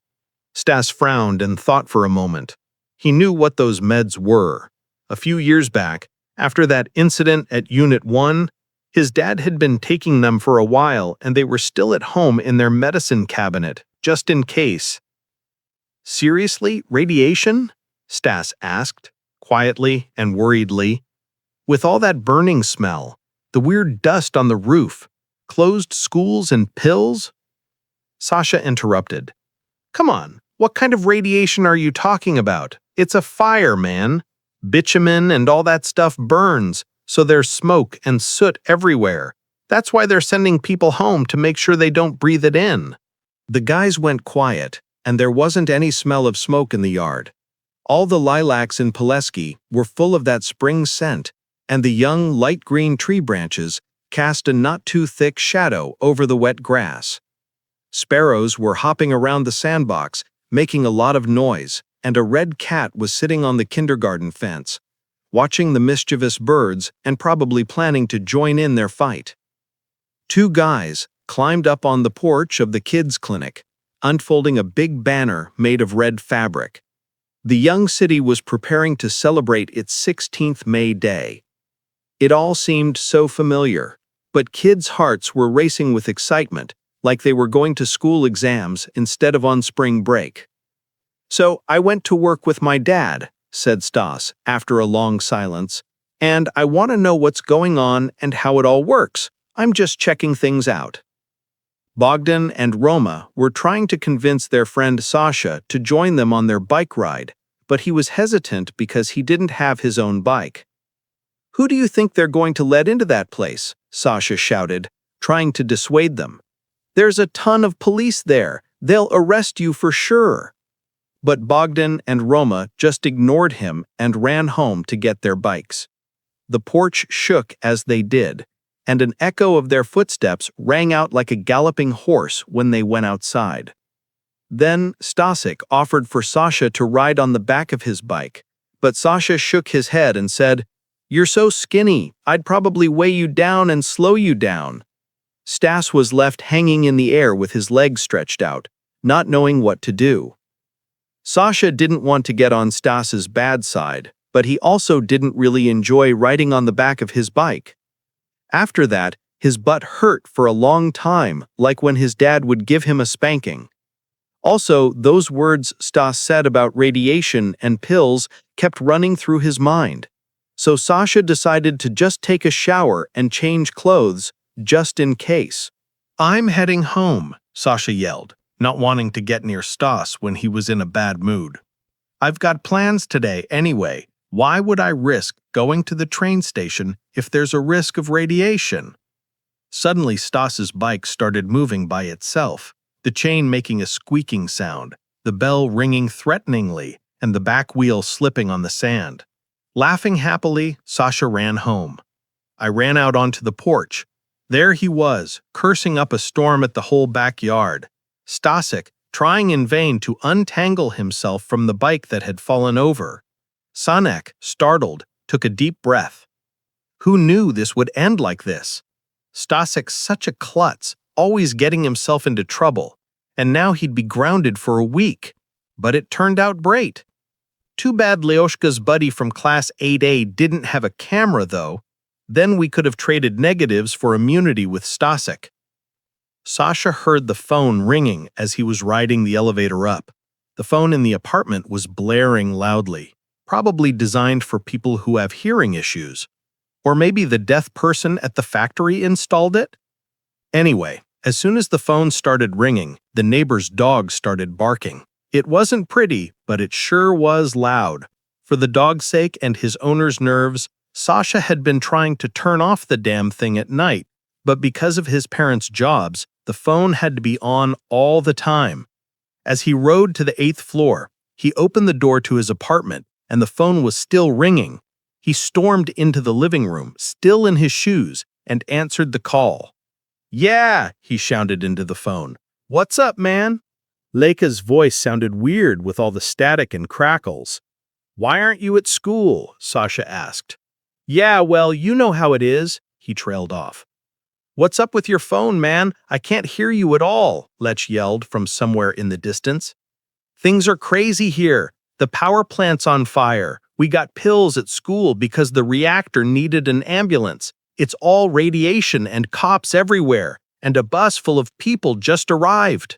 Stas frowned and thought for a moment. He knew what those meds were. A few years back, after that incident at Unit 1, his dad had been taking them for a while and they were still at home in their medicine cabinet, just in case. Seriously, radiation? Stas asked, quietly and worriedly. With all that burning smell, the weird dust on the roof, closed schools and pills? Sasha interrupted. Come on, what kind of radiation are you talking about? It's a fire, man. Bitumen and all that stuff burns, so there's smoke and soot everywhere. That's why they're sending people home to make sure they don't breathe it in. The guys went quiet, and there wasn't any smell of smoke in the yard. All the lilacs in Pulaski were full of that spring scent, and the young light green tree branches cast a not too thick shadow over the wet grass. Sparrows were hopping around the sandbox, making a lot of noise, and a red cat was sitting on the kindergarten fence, watching the mischievous birds and probably planning to join in their fight. Two guys climbed up on the porch of the kids' clinic, unfolding a big banner made of red fabric. The young city was preparing to celebrate its 16th May Day. It all seemed so familiar, but kids' hearts were racing with excitement, like they were going to school exams instead of on spring break. So I went to work with my dad, said Stas after a long silence, and I want to know what's going on and how it all works. I'm just checking things out. Bogdan and Roma were trying to convince their friend Sasha to join them on their bike ride, but he was hesitant because he didn't have his own bike. Who do you think they're going to let into that place? Sasha shouted, trying to dissuade them. There's a ton of police there. They'll arrest you for sure. But Bogdan and Roma just ignored him and ran home to get their bikes. The porch shook as they did, and an echo of their footsteps rang out like a galloping horse when they went outside. Then Stasik offered for Sasha to ride on the back of his bike, but Sasha shook his head and said, "You're so skinny, I'd probably weigh you down and slow you down." Stas was left hanging in the air with his legs stretched out, not knowing what to do. Sasha didn't want to get on Stas's bad side, but he also didn't really enjoy riding on the back of his bike. After that, his butt hurt for a long time, like when his dad would give him a spanking. Also, those words Stas said about radiation and pills kept running through his mind. So Sasha decided to just take a shower and change clothes, just in case. "I'm heading home," Sasha yelled, not wanting to get near Stas when he was in a bad mood. "I've got plans today anyway. Why would I risk going to the train station if there's a risk of radiation?" Suddenly, Stas's bike started moving by itself, the chain making a squeaking sound, the bell ringing threateningly, and the back wheel slipping on the sand. Laughing happily, Sasha ran home. I ran out onto the porch. There he was, cursing up a storm at the whole backyard. Stasik, trying in vain to untangle himself from the bike that had fallen over. Sanyok, startled, took a deep breath. Who knew this would end like this? Stasik's such a klutz, always getting himself into trouble, and now he'd be grounded for a week. But it turned out great. Too bad Lyokha's buddy from Class 8A didn't have a camera, though. Then we could have traded negatives for immunity with Stasik. Sasha heard the phone ringing as he was riding the elevator up. The phone in the apartment was blaring loudly, probably designed for people who have hearing issues. Or maybe the deaf person at the factory installed it? Anyway, as soon as the phone started ringing, the neighbor's dog started barking. It wasn't pretty, but it sure was loud. For the dog's sake and his owner's nerves, Sasha had been trying to turn off the damn thing at night, but because of his parents' jobs, the phone had to be on all the time. As he rode to the 8th floor, he opened the door to his apartment, and the phone was still ringing. He stormed into the living room, still in his shoes, and answered the call. "Yeah," he shouted into the phone. "What's up, man?" Lyokha's voice sounded weird with all the static and crackles. "Why aren't you at school?" Sasha asked. "Yeah, well, you know how it is," he trailed off. "What's up with your phone, man? I can't hear you at all," Lech yelled from somewhere in the distance. "Things are crazy here. The power plant's on fire. We got pills at school because the reactor needed an ambulance. It's all radiation and cops everywhere, and a bus full of people just arrived."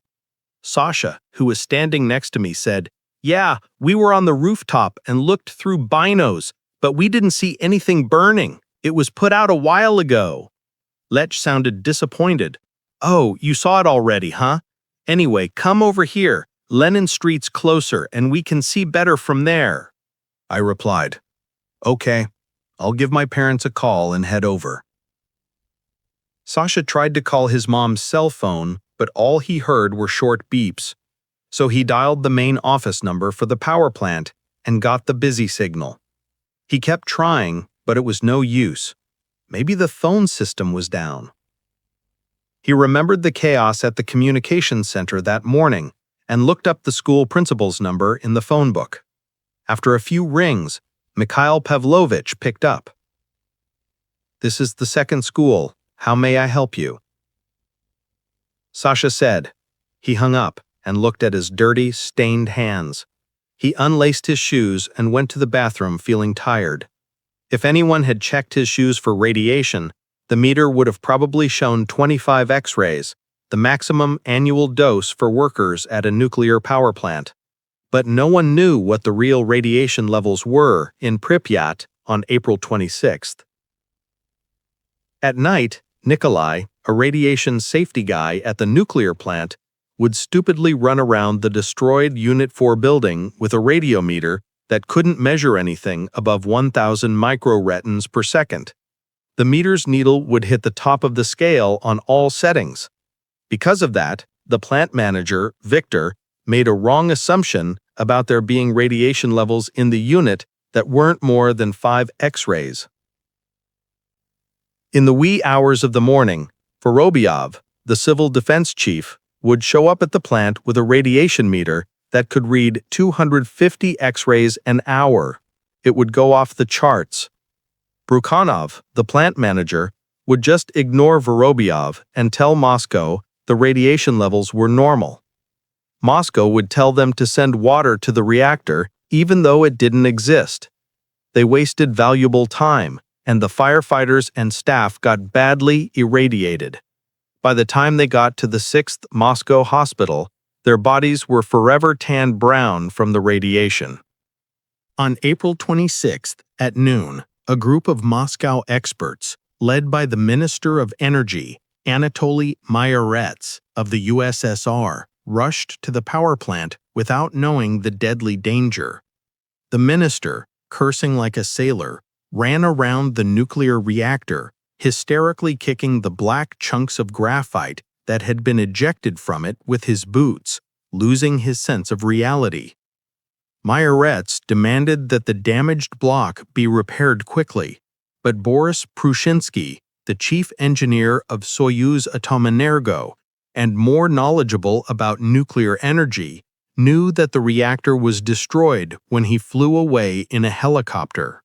Sasha, who was standing next to me, said, "Yeah, we were on the rooftop and looked through binos, but we didn't see anything burning. It was put out a while ago." Lech sounded disappointed. "Oh, you saw it already, huh? Anyway, come over here. Lenin Street's closer, and we can see better from there." I replied, "Okay, I'll give my parents a call and head over." Sasha tried to call his mom's cell phone, but all he heard were short beeps. So he dialed the main office number for the power plant and got the busy signal. He kept trying, but it was no use. Maybe the phone system was down. He remembered the chaos at the communications center that morning and looked up the school principal's number in the phone book. After a few rings, Mikhail Pavlovich picked up. "This is the second school. How may I help you?" Sasha said. He hung up and looked at his dirty, stained hands. He unlaced his shoes and went to the bathroom feeling tired. If anyone had checked his shoes for radiation, the meter would have probably shown 25 X-rays, the maximum annual dose for workers at a nuclear power plant. But no one knew what the real radiation levels were in Pripyat on April 26th. At night, Nikolai, a radiation safety guy at the nuclear plant, would stupidly run around the destroyed Unit 4 building with a radiometer that couldn't measure anything above 1,000 microretons per second. The meter's needle would hit the top of the scale on all settings. Because of that, the plant manager, Victor, made a wrong assumption about there being radiation levels in the unit that weren't more than 5 X-rays. In the wee hours of the morning, Vorobyov, the civil defense chief, would show up at the plant with a radiation meter that could read 250 X-rays an hour. It would go off the charts. Brukhanov, the plant manager, would just ignore Vorobyov and tell Moscow the radiation levels were normal. Moscow would tell them to send water to the reactor even though it didn't exist. They wasted valuable time, and the firefighters and staff got badly irradiated. By the time they got to the 6th Moscow hospital, their bodies were forever tanned brown from the radiation. On April 26th at noon, a group of Moscow experts, led by the Minister of Energy, Anatoly Myarets of the USSR, rushed to the power plant without knowing the deadly danger. The minister, cursing like a sailor, ran around the nuclear reactor, hysterically kicking the black chunks of graphite that had been ejected from it with his boots, losing his sense of reality. Myarets demanded that the damaged block be repaired quickly, but Boris Prushinsky, the chief engineer of Soyuz Atomenergo and more knowledgeable about nuclear energy, knew that the reactor was destroyed when he flew away in a helicopter.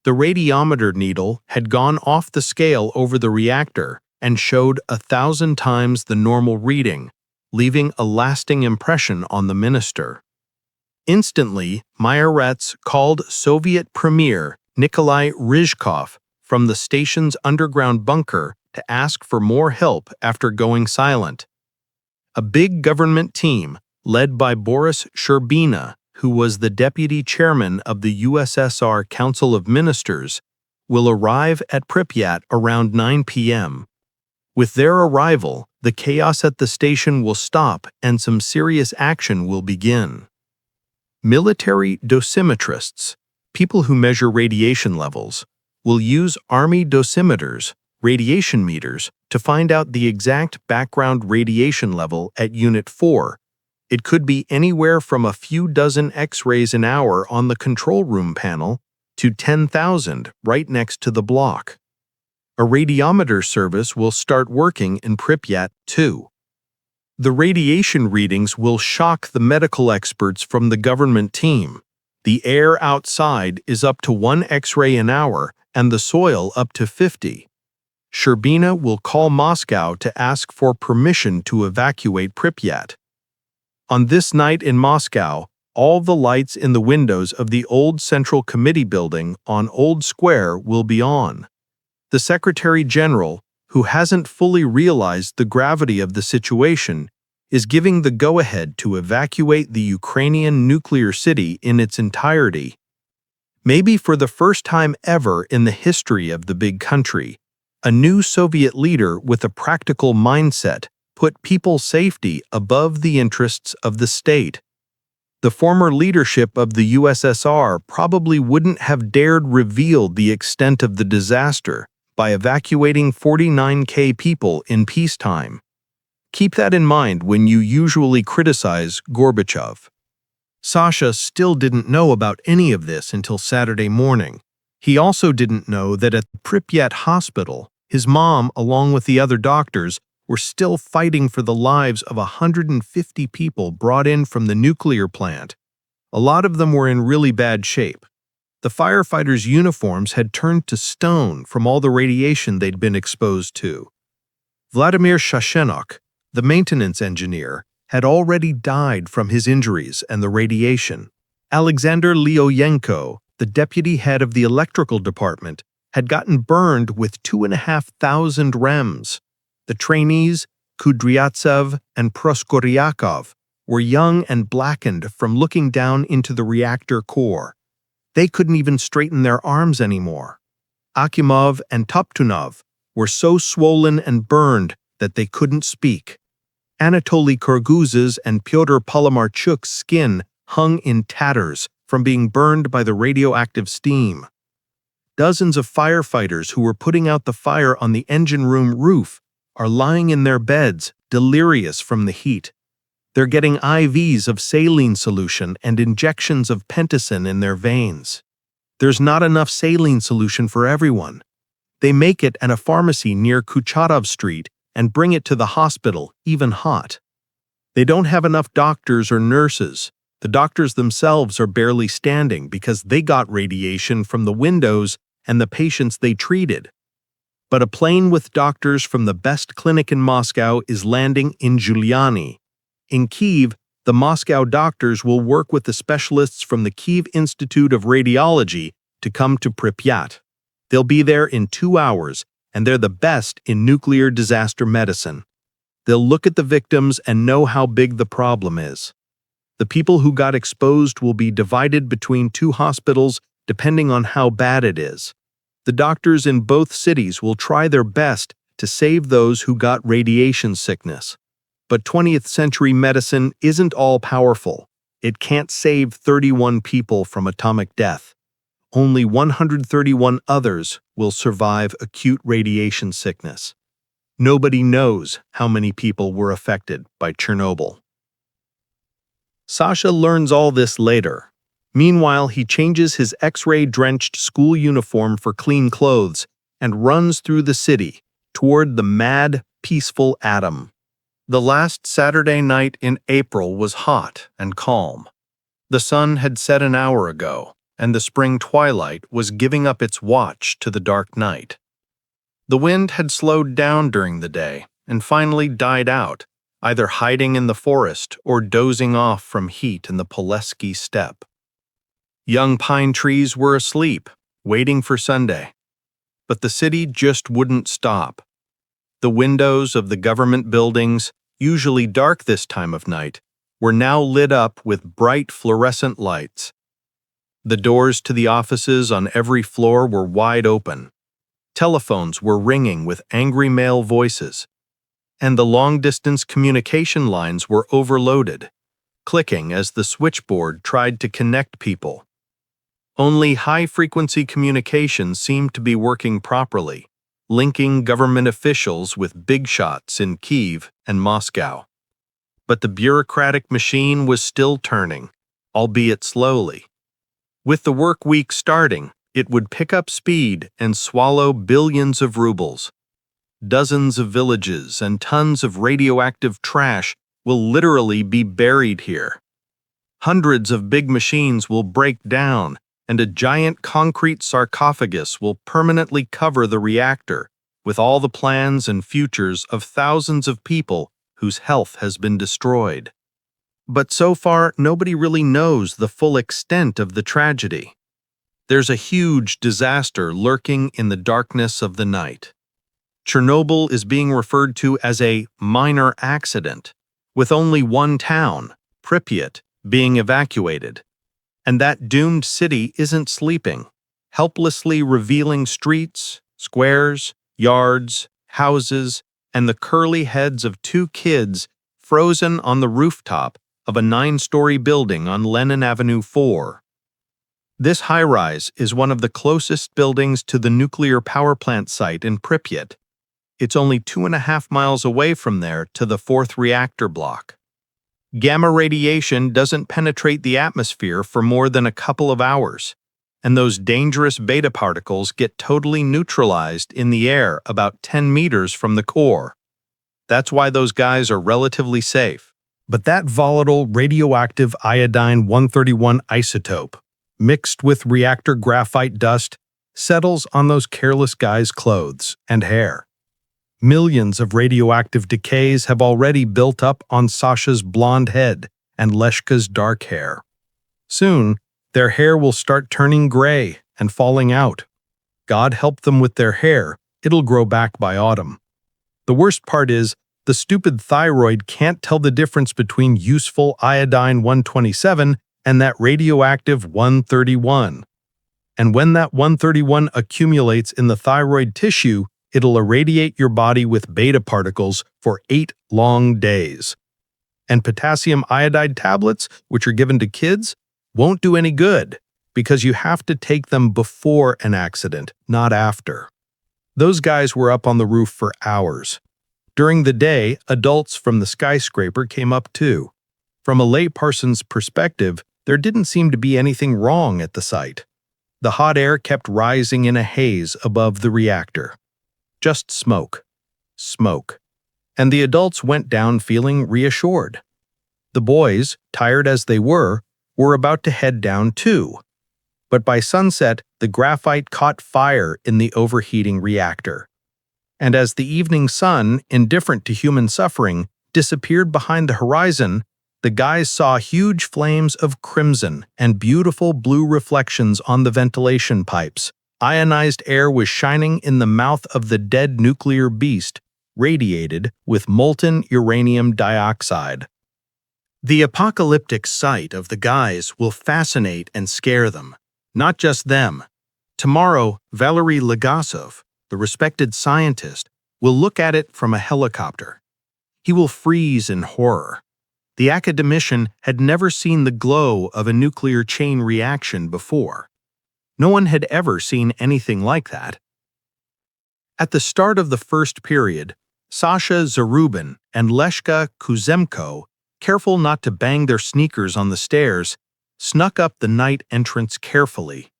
The radiometer needle had gone off the scale over the reactor and showed 1,000 times the normal reading, leaving a lasting impression on the minister. Instantly, Myarets called Soviet Premier Nikolai Ryzhkov from the station's underground bunker to ask for more help after going silent. A big government team, led by Boris Sherbina, who was the deputy chairman of the USSR Council of Ministers, will arrive at Pripyat around 9 p.m. With their arrival, the chaos at the station will stop and some serious action will begin. Military dosimetrists, people who measure radiation levels, will use army dosimeters, radiation meters, to find out the exact background radiation level at Unit 4. It could be anywhere from a few dozen X-rays an hour on the control room panel to 10,000 right next to the block. A radiometer service will start working in Pripyat too. The radiation readings will shock the medical experts from the government team. The air outside is up to 1 X-ray an hour and the soil up to 50. Sherbina will call Moscow to ask for permission to evacuate Pripyat. On this night in Moscow, all the lights in the windows of the old Central Committee building on Old Square will be on. The Secretary General, who hasn't fully realized the gravity of the situation, is giving the go-ahead to evacuate the Ukrainian nuclear city in its entirety. Maybe for the first time ever in the history of the big country, a new Soviet leader with a practical mindset put people's safety above the interests of the state. The former leadership of the USSR probably wouldn't have dared reveal the extent of the disaster by evacuating 49,000 people in peacetime. Keep that in mind when you usually criticize Gorbachev. Sasha still didn't know about any of this until Saturday morning. He also didn't know that at the Pripyat hospital, his mom, along with the other doctors, were still fighting for the lives of 150 people brought in from the nuclear plant. A lot of them were in really bad shape. The firefighters' uniforms had turned to stone from all the radiation they'd been exposed to. Vladimir Sanyok, the maintenance engineer, had already died from his injuries and the radiation. Alexander Lyokha, the deputy head of the electrical department, had gotten burned with 2,500 rems. The trainees, Kudryavtsev and Proskoryakov, were young and blackened from looking down into the reactor core. They couldn't even straighten their arms anymore. Akimov and Toptunov were so swollen and burned that they couldn't speak. Anatoly Kurguz's and Pyotr Polomarchuk's skin hung in tatters from being burned by the radioactive steam. Dozens of firefighters who were putting out the fire on the engine room roof are lying in their beds, delirious from the heat. They're getting IVs of saline solution and injections of penticin in their veins. There's not enough saline solution for everyone. They make it at a pharmacy near Kuchatov Street and bring it to the hospital, even hot. They don't have enough doctors or nurses. The doctors themselves are barely standing because they got radiation from the windows and the patients they treated. But a plane with doctors from the best clinic in Moscow is landing in Giuliani. In Kyiv, the Moscow doctors will work with the specialists from the Kyiv Institute of Radiology to come to Pripyat. They'll be there in 2 hours, and they're the best in nuclear disaster medicine. They'll look at the victims and know how big the problem is. The people who got exposed will be divided between 2 hospitals depending on how bad it is. The doctors in both cities will try their best to save those who got radiation sickness. But 20th century medicine isn't all-powerful. It can't save 31 people from atomic death. Only 131 others will survive acute radiation sickness. Nobody knows how many people were affected by Chernobyl. Sasha learns all this later. Meanwhile, he changes his X-ray-drenched school uniform for clean clothes and runs through the city toward the mad, peaceful Atom. The last Saturday night in April was hot and calm. The sun had set an hour ago, and the spring twilight was giving up its watch to the dark night. The wind had slowed down during the day and finally died out, either hiding in the forest or dozing off from heat in the Polesky steppe. Young pine trees were asleep, waiting for Sunday. But the city just wouldn't stop. The windows of the government buildings, usually dark this time of night, were now lit up with bright fluorescent lights. The doors to the offices on every floor were wide open. Telephones were ringing with angry male voices. And the long-distance communication lines were overloaded, clicking as the switchboard tried to connect people. Only high-frequency communication seemed to be working properly, linking government officials with big shots in Kyiv and Moscow. But the bureaucratic machine was still turning, albeit slowly. With the work week starting, it would pick up speed and swallow billions of rubles. Dozens of villages and tons of radioactive trash will literally be buried here. Hundreds of big machines will break down, and a giant concrete sarcophagus will permanently cover the reactor with all the plans and futures of thousands of people whose health has been destroyed. But so far, nobody really knows the full extent of the tragedy. There's a huge disaster lurking in the darkness of the night. Chernobyl is being referred to as a minor accident, with only one town, Pripyat, being evacuated. And that doomed city isn't sleeping, helplessly revealing streets, squares, yards, houses, and the curly heads of 2 kids frozen on the rooftop of a 9-story building on Lenin Avenue 4. This high-rise is one of the closest buildings to the nuclear power plant site in Pripyat. It's only 2.5 miles away from there to the 4th reactor block. Gamma radiation doesn't penetrate the atmosphere for more than a couple of hours, and those dangerous beta particles get totally neutralized in the air about 10 meters from the core. That's why those guys are relatively safe. But that volatile radioactive iodine-131 isotope, mixed with reactor graphite dust, settles on those careless guys' clothes and hair. Millions of radioactive decays have already built up on Sasha's blonde head and Leshka's dark hair. Soon, their hair will start turning gray and falling out. God help them with their hair, it'll grow back by autumn. The worst part is, the stupid thyroid can't tell the difference between useful iodine-127 and that radioactive 131. And when that 131 accumulates in the thyroid tissue, it'll irradiate your body with beta particles for 8 long days. And potassium iodide tablets, which are given to kids, won't do any good because you have to take them before an accident, not after. Those guys were up on the roof for hours. During the day, adults from the skyscraper came up too. From a layperson's perspective, there didn't seem to be anything wrong at the site. The hot air kept rising in a haze above the reactor. Just smoke. Smoke. And the adults went down feeling reassured. The boys, tired as they were about to head down too. But by sunset, the graphite caught fire in the overheating reactor. And as the evening sun, indifferent to human suffering, disappeared behind the horizon, the guys saw huge flames of crimson and beautiful blue reflections on the ventilation pipes. Ionized air was shining in the mouth of the dead nuclear beast, radiated with molten uranium dioxide. The apocalyptic sight of the guys will fascinate and scare them. Not just them. Tomorrow, Valery Legasov, the respected scientist, will look at it from a helicopter. He will freeze in horror. The academician had never seen the glow of a nuclear chain reaction before. No one had ever seen anything like that. At the start of the first period, Sasha Zarubin and Leshka Kuzemko, careful not to bang their sneakers on the stairs, snuck up the night entrance carefully.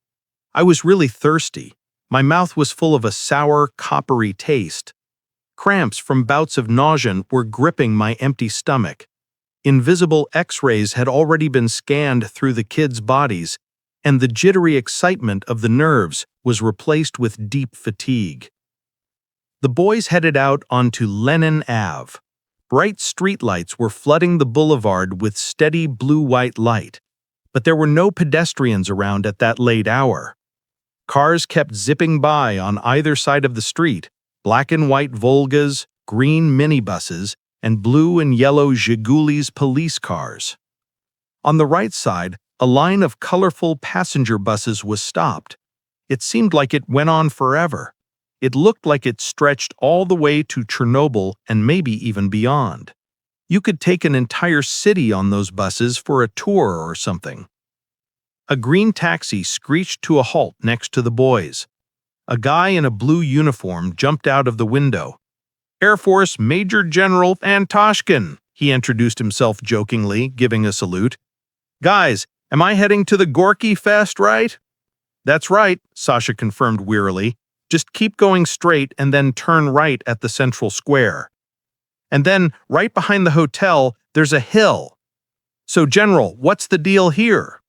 I was really thirsty. My mouth was full of a sour, coppery taste. Cramps from bouts of nausea were gripping my empty stomach. Invisible X-rays had already been scanned through the kids' bodies, and the jittery excitement of the nerves was replaced with deep fatigue. The boys headed out onto Lenin Ave. Bright streetlights were flooding the boulevard with steady blue-white light, but there were no pedestrians around at that late hour. Cars kept zipping by on either side of the street, black and white Volgas, green minibuses, and blue and yellow Zhigulis police cars. On the right side, a line of colorful passenger buses was stopped. It seemed like it went on forever. It looked like it stretched all the way to Chernobyl and maybe even beyond. You could take an entire city on those buses for a tour or something. A green taxi screeched to a halt next to the boys. A guy in a blue uniform jumped out of the window. "Air Force Major General Antoshkin," he introduced himself jokingly, giving a salute. "Guys, am I heading to the Gorky Fest, right?" "That's right," Sasha confirmed wearily. "Just keep going straight and then turn right at the central square. And then, right behind the hotel, there's a hill. So, General, what's the deal here?"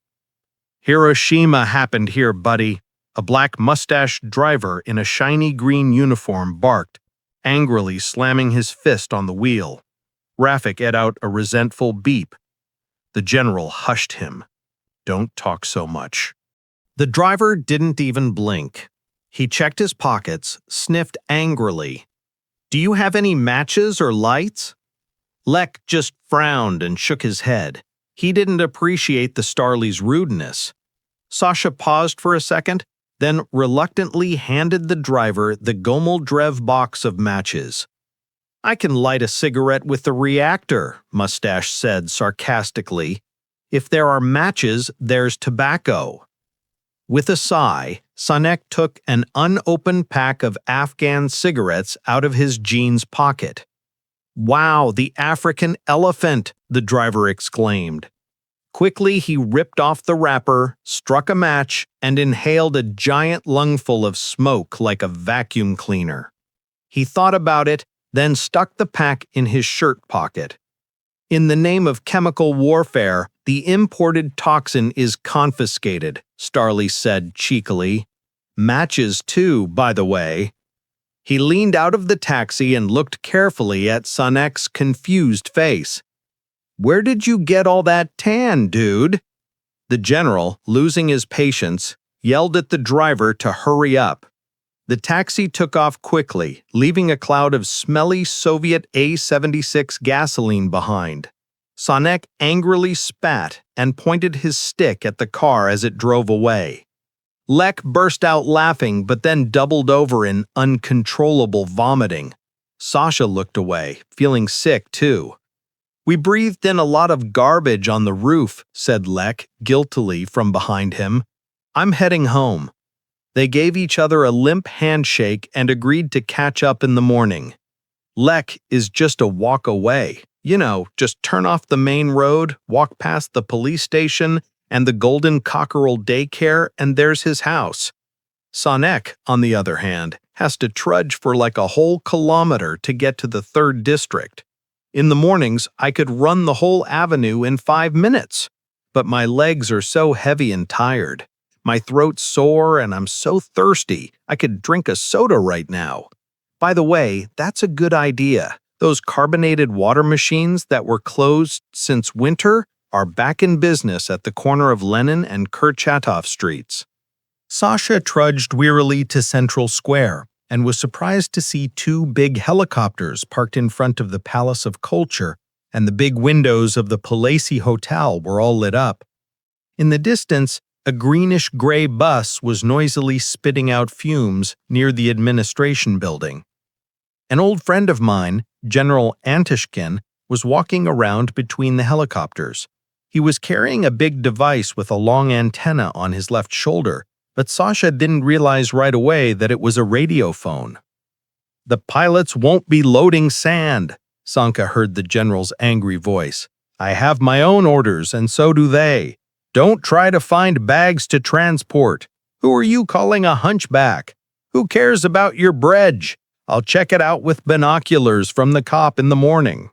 "Hiroshima happened here, buddy," a black mustached driver in a shiny green uniform barked, angrily slamming his fist on the wheel. Rafik let out a resentful beep. The general hushed him. "Don't talk so much." The driver didn't even blink. He checked his pockets, sniffed angrily. "Do you have any matches or lights?" Lek just frowned and shook his head. He didn't appreciate the Starly's rudeness. Sasha paused for a second, then reluctantly handed the driver the Gomeldrev box of matches. "I can light a cigarette with the reactor," Mustache said sarcastically. "If there are matches, there's tobacco." With a sigh, Sanyok took an unopened pack of Afghan cigarettes out of his jeans pocket. "Wow, the African elephant!" the driver exclaimed. Quickly, he ripped off the wrapper, struck a match, and inhaled a giant lungful of smoke like a vacuum cleaner. He thought about it, then stuck the pack in his shirt pocket. "In the name of chemical warfare, the imported toxin is confiscated," Starly said cheekily. "Matches, too, by the way." He leaned out of the taxi and looked carefully at Sanyok's confused face. "Where did you get all that tan, dude?" The general, losing his patience, yelled at the driver to hurry up. The taxi took off quickly, leaving a cloud of smelly Soviet A-76 gasoline behind. Sanyok angrily spat and pointed his stick at the car as it drove away. Lek burst out laughing but then doubled over in uncontrollable vomiting. Sasha looked away, feeling sick too. "We breathed in a lot of garbage on the roof," said Lek guiltily from behind him. "I'm heading home." They gave each other a limp handshake and agreed to catch up in the morning. Lek is just a walk away. You know, just turn off the main road, walk past the police station, and the Golden Cockerel Daycare, and there's his house. Sanyok, on the other hand, has to trudge for like a whole kilometer to get to the 3rd district. In the mornings, I could run the whole avenue in 5 minutes. But my legs are so heavy and tired. My throat's sore and I'm so thirsty, I could drink a soda right now. By the way, that's a good idea. Those carbonated water machines that were closed since winter are back in business at the corner of Lenin and Kurchatov streets. Sasha trudged wearily to Central Square and was surprised to see 2 big helicopters parked in front of the Palace of Culture, and the big windows of the Palazzi Hotel were all lit up. In the distance, a greenish-gray bus was noisily spitting out fumes near the administration building. An old friend of mine, General Antishkin, was walking around between the helicopters. He was carrying a big device with a long antenna on his left shoulder, but Sasha didn't realize right away that it was a radio phone. "The pilots won't be loading sand," Sashka heard the general's angry voice. "I have my own orders, and so do they. Don't try to find bags to transport. Who are you calling a hunchback? Who cares about your bredge? I'll check it out with binoculars from the cop in the morning."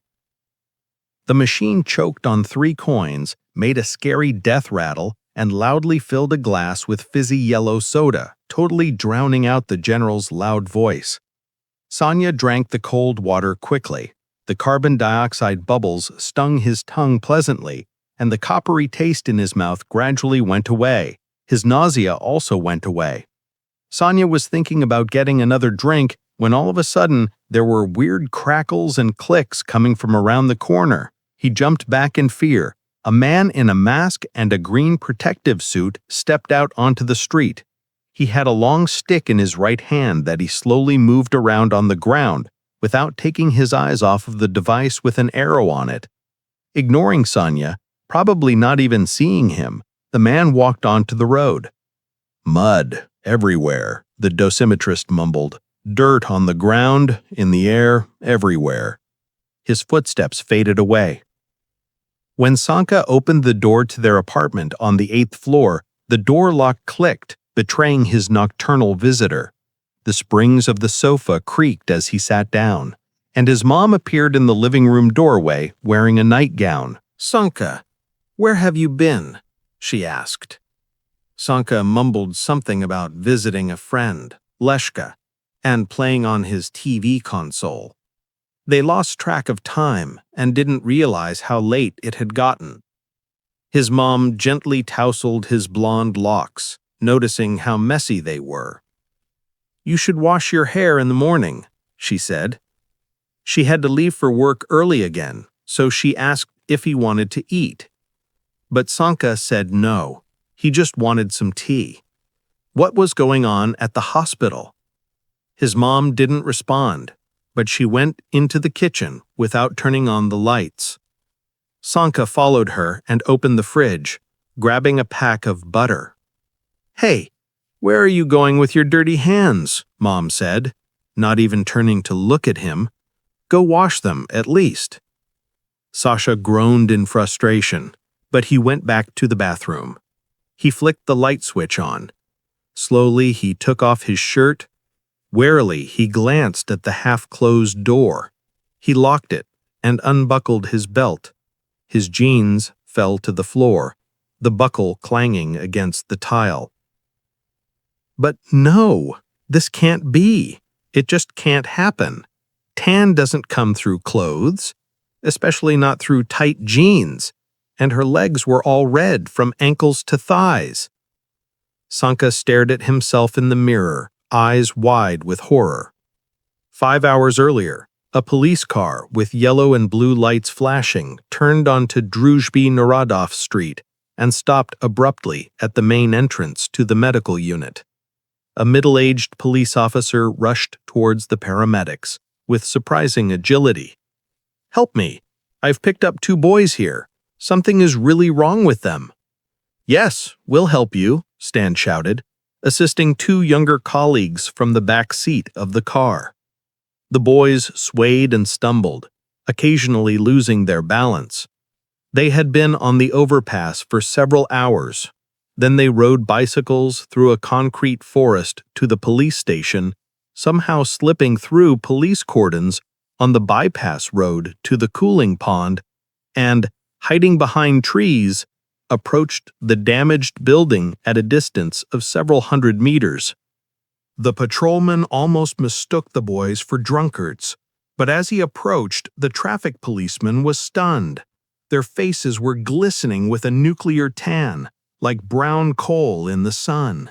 The machine choked on 3 coins, made a scary death rattle, and loudly filled a glass with fizzy yellow soda, totally drowning out the general's loud voice. Sanya drank the cold water quickly. The carbon dioxide bubbles stung his tongue pleasantly, and the coppery taste in his mouth gradually went away. His nausea also went away. Sanya was thinking about getting another drink when all of a sudden there were weird crackles and clicks coming from around the corner. He jumped back in fear. A man in a mask and a green protective suit stepped out onto the street. He had a long stick in his right hand that he slowly moved around on the ground without taking his eyes off of the device with an arrow on it. Ignoring Sanya, probably not even seeing him, the man walked onto the road. "Mud everywhere," the dosimetrist mumbled. "Dirt on the ground, in the air, everywhere." His footsteps faded away. When Sashka opened the door to their apartment on the 8th floor, the door lock clicked, betraying his nocturnal visitor. The springs of the sofa creaked as he sat down, and his mom appeared in the living room doorway wearing a nightgown. "Sashka, where have you been?" she asked. Sashka mumbled something about visiting a friend, Lyokha, and playing on his TV console. They lost track of time and didn't realize how late it had gotten. His mom gently tousled his blonde locks, noticing how messy they were. "You should wash your hair in the morning," she said. She had to leave for work early again, so she asked if he wanted to eat. But Sashka said no. He just wanted some tea. What was going on at the hospital? His mom didn't respond, but she went into the kitchen without turning on the lights. Sashka followed her and opened the fridge, grabbing a pack of butter. "Hey, where are you going with your dirty hands?" Mom said, not even turning to look at him. "Go wash them, at least." Sasha groaned in frustration, but he went back to the bathroom. He flicked the light switch on. Slowly, he took off his shirt. Warily, he glanced at the half-closed door. He locked it and unbuckled his belt. His jeans fell to the floor, the buckle clanging against the tile. But no, this can't be. It just can't happen. Tan doesn't come through clothes, especially not through tight jeans, and her legs were all red from ankles to thighs. Sashka stared at himself in the mirror, eyes wide with horror. 5 hours earlier, a police car with yellow and blue lights flashing turned onto Druzhby Narodov Street and stopped abruptly at the main entrance to the medical unit. A middle-aged police officer rushed towards the paramedics with surprising agility. "Help me! I've picked up 2 boys here. Something is really wrong with them." "Yes, we'll help you," Stan shouted, assisting 2 younger colleagues from the back seat of the car. The boys swayed and stumbled, occasionally losing their balance. They had been on the overpass for several hours. Then they rode bicycles through a concrete forest to the police station, somehow slipping through police cordons on the bypass road to the cooling pond, and, hiding behind trees, approached the damaged building at a distance of several hundred meters. The patrolman almost mistook the boys for drunkards, but as he approached, the traffic policeman was stunned. Their faces were glistening with a nuclear tan, like brown coal in the sun.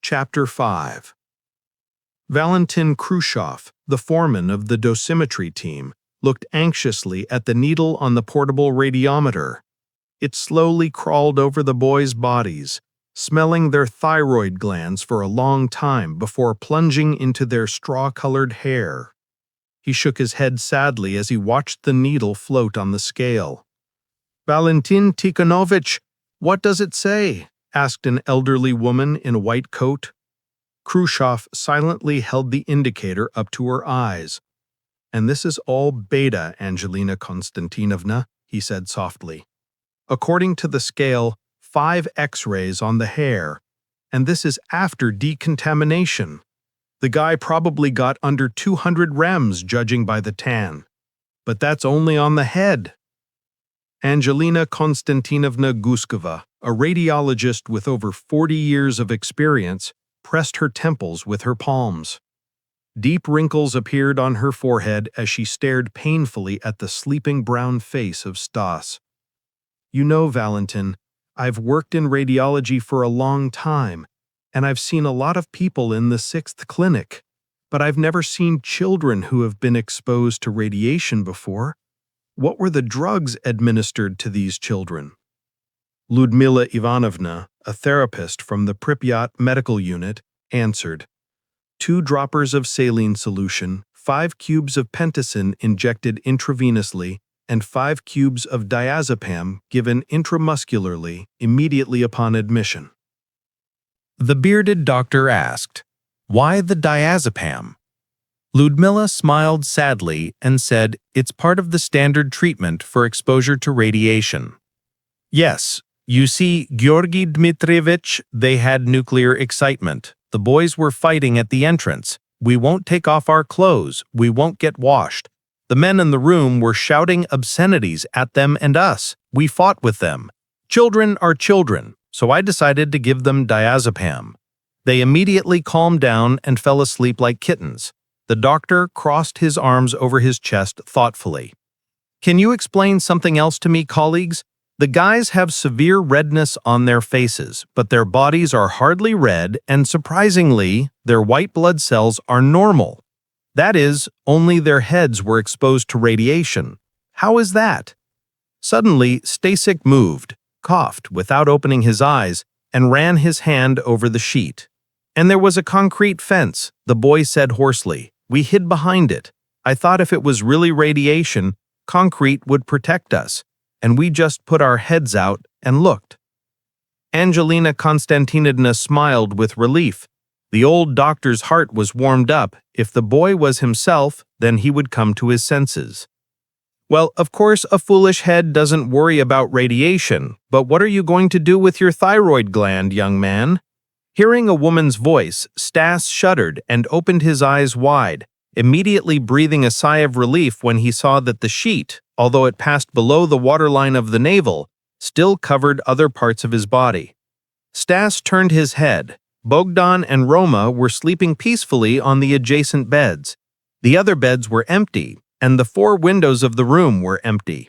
Chapter 5. Valentin Khrushchev, the foreman of the dosimetry team, looked anxiously at the needle on the portable radiometer. It slowly crawled over the boys' bodies, smelling their thyroid glands for a long time before plunging into their straw-colored hair. He shook his head sadly as he watched the needle float on the scale. "Valentin Tikhonovich, what does it say?" asked an elderly woman in a white coat. Khrushchev silently held the indicator up to her eyes. "And this is all beta, Angelina Konstantinovna," he said softly. "According to the scale, 5 X-rays on the hair, and this is after decontamination. The guy probably got under 200 rems judging by the tan. But that's only on the head." Angelina Konstantinovna Guskova, a radiologist with over 40 years of experience, pressed her temples with her palms. Deep wrinkles appeared on her forehead as she stared painfully at the sleeping brown face of Stas. "You know, Valentin, I've worked in radiology for a long time, and I've seen a lot of people in the 6th clinic, but I've never seen children who have been exposed to radiation before. What were the drugs administered to these children?" Ludmila Ivanovna, a therapist from the Pripyat medical unit, answered, 2 droppers of saline solution, 5 cubes of pentacin injected intravenously, and 5 cubes of diazepam given intramuscularly immediately upon admission. The bearded doctor asked, "Why the diazepam?" Ludmila smiled sadly and said, "It's part of the standard treatment for exposure to radiation." "Yes, you see, Georgy Dmitrievich, they had nuclear excitement. The boys were fighting at the entrance. We won't take off our clothes. We won't get washed. The men in the room were shouting obscenities at them and us. We fought with them. Children are children, so I decided to give them diazepam. They immediately calmed down and fell asleep like kittens." The doctor crossed his arms over his chest thoughtfully. "Can you explain something else to me, colleagues? The guys have severe redness on their faces, but their bodies are hardly red, and surprisingly, their white blood cells are normal. That is, only their heads were exposed to radiation. How is that?" Suddenly, Stasik moved, coughed without opening his eyes, and ran his hand over the sheet. "And there was a concrete fence," the boy said hoarsely. "We hid behind it. I thought if it was really radiation, concrete would protect us, and we just put our heads out and looked." Angelina Konstantinovna smiled with relief. The old doctor's heart was warmed up. If the boy was himself, then he would come to his senses. "Well, of course, a foolish head doesn't worry about radiation, but what are you going to do with your thyroid gland, young man?" Hearing a woman's voice, Stas shuddered and opened his eyes wide, immediately breathing a sigh of relief when he saw that the sheet, although it passed below the waterline of the navel, still covered other parts of his body. Stas turned his head. Bogdan and Roma were sleeping peacefully on the adjacent beds. The other beds were empty, and the 4 windows of the room were empty.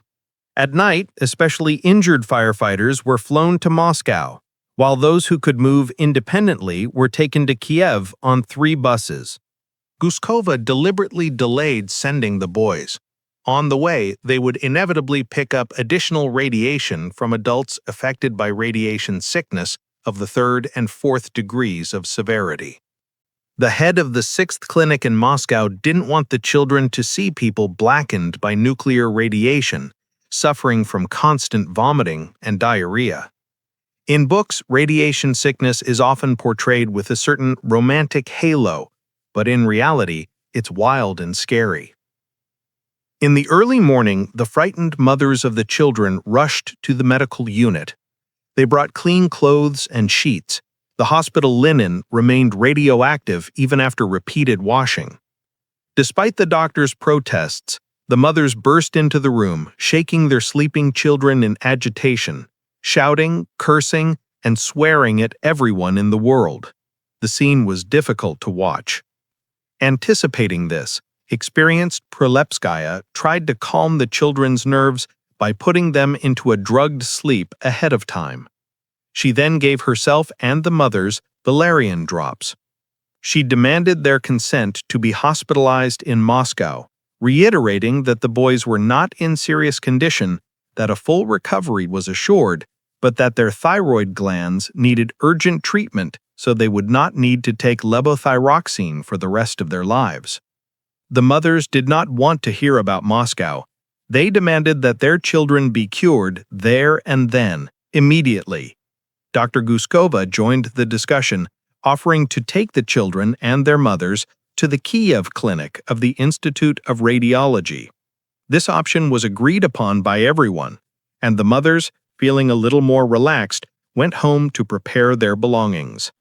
At night, especially injured firefighters were flown to Moscow, while those who could move independently were taken to Kiev on 3 buses. Guskova deliberately delayed sending the boys. On the way, they would inevitably pick up additional radiation from adults affected by radiation sickness of the 3rd and 4th degrees of severity. The head of the 6th clinic in Moscow didn't want the children to see people blackened by nuclear radiation, suffering from constant vomiting and diarrhea. In books, radiation sickness is often portrayed with a certain romantic halo, but in reality, it's wild and scary. In the early morning, the frightened mothers of the children rushed to the medical unit. They brought clean clothes and sheets. The hospital linen remained radioactive even after repeated washing. Despite the doctor's protests, the mothers burst into the room, shaking their sleeping children in agitation, shouting, cursing, and swearing at everyone in the world. The scene was difficult to watch. Anticipating this, experienced Pripyatskaya tried to calm the children's nerves by putting them into a drugged sleep ahead of time. She then gave herself and the mothers valerian drops. She demanded their consent to be hospitalized in Moscow, reiterating that the boys were not in serious condition, that a full recovery was assured, but that their thyroid glands needed urgent treatment so they would not need to take levothyroxine for the rest of their lives. The mothers did not want to hear about Moscow. They demanded that their children be cured there and then, immediately. Dr. Guskova joined the discussion, offering to take the children and their mothers to the Kiev clinic of the Institute of Radiology. This option was agreed upon by everyone, and the mothers, feeling a little more relaxed, went home to prepare their belongings.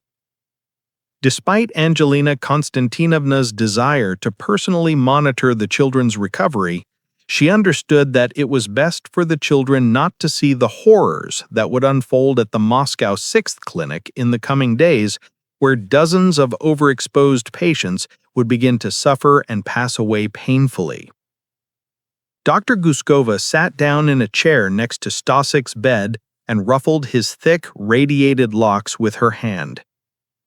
Despite Angelina Konstantinovna's desire to personally monitor the children's recovery, she understood that it was best for the children not to see the horrors that would unfold at the Moscow 6th clinic in the coming days, where dozens of overexposed patients would begin to suffer and pass away painfully. Dr. Guskova sat down in a chair next to Stasik's bed and ruffled his thick, radiated locks with her hand.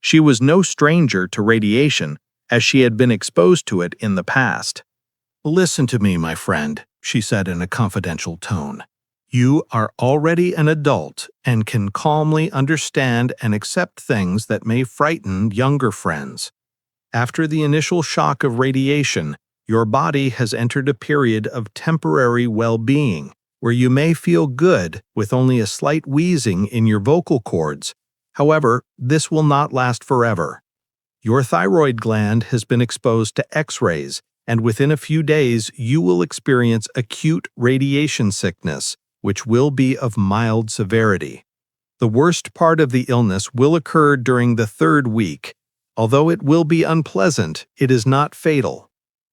She was no stranger to radiation, as she had been exposed to it in the past. "Listen to me, my friend," she said in a confidential tone. "You are already an adult and can calmly understand and accept things that may frighten younger friends. After the initial shock of radiation, your body has entered a period of temporary well-being, where you may feel good with only a slight wheezing in your vocal cords. However, this will not last forever. Your thyroid gland has been exposed to X-rays, and within a few days you will experience acute radiation sickness, which will be of mild severity. The worst part of the illness will occur during the 3rd week. Although it will be unpleasant, it is not fatal.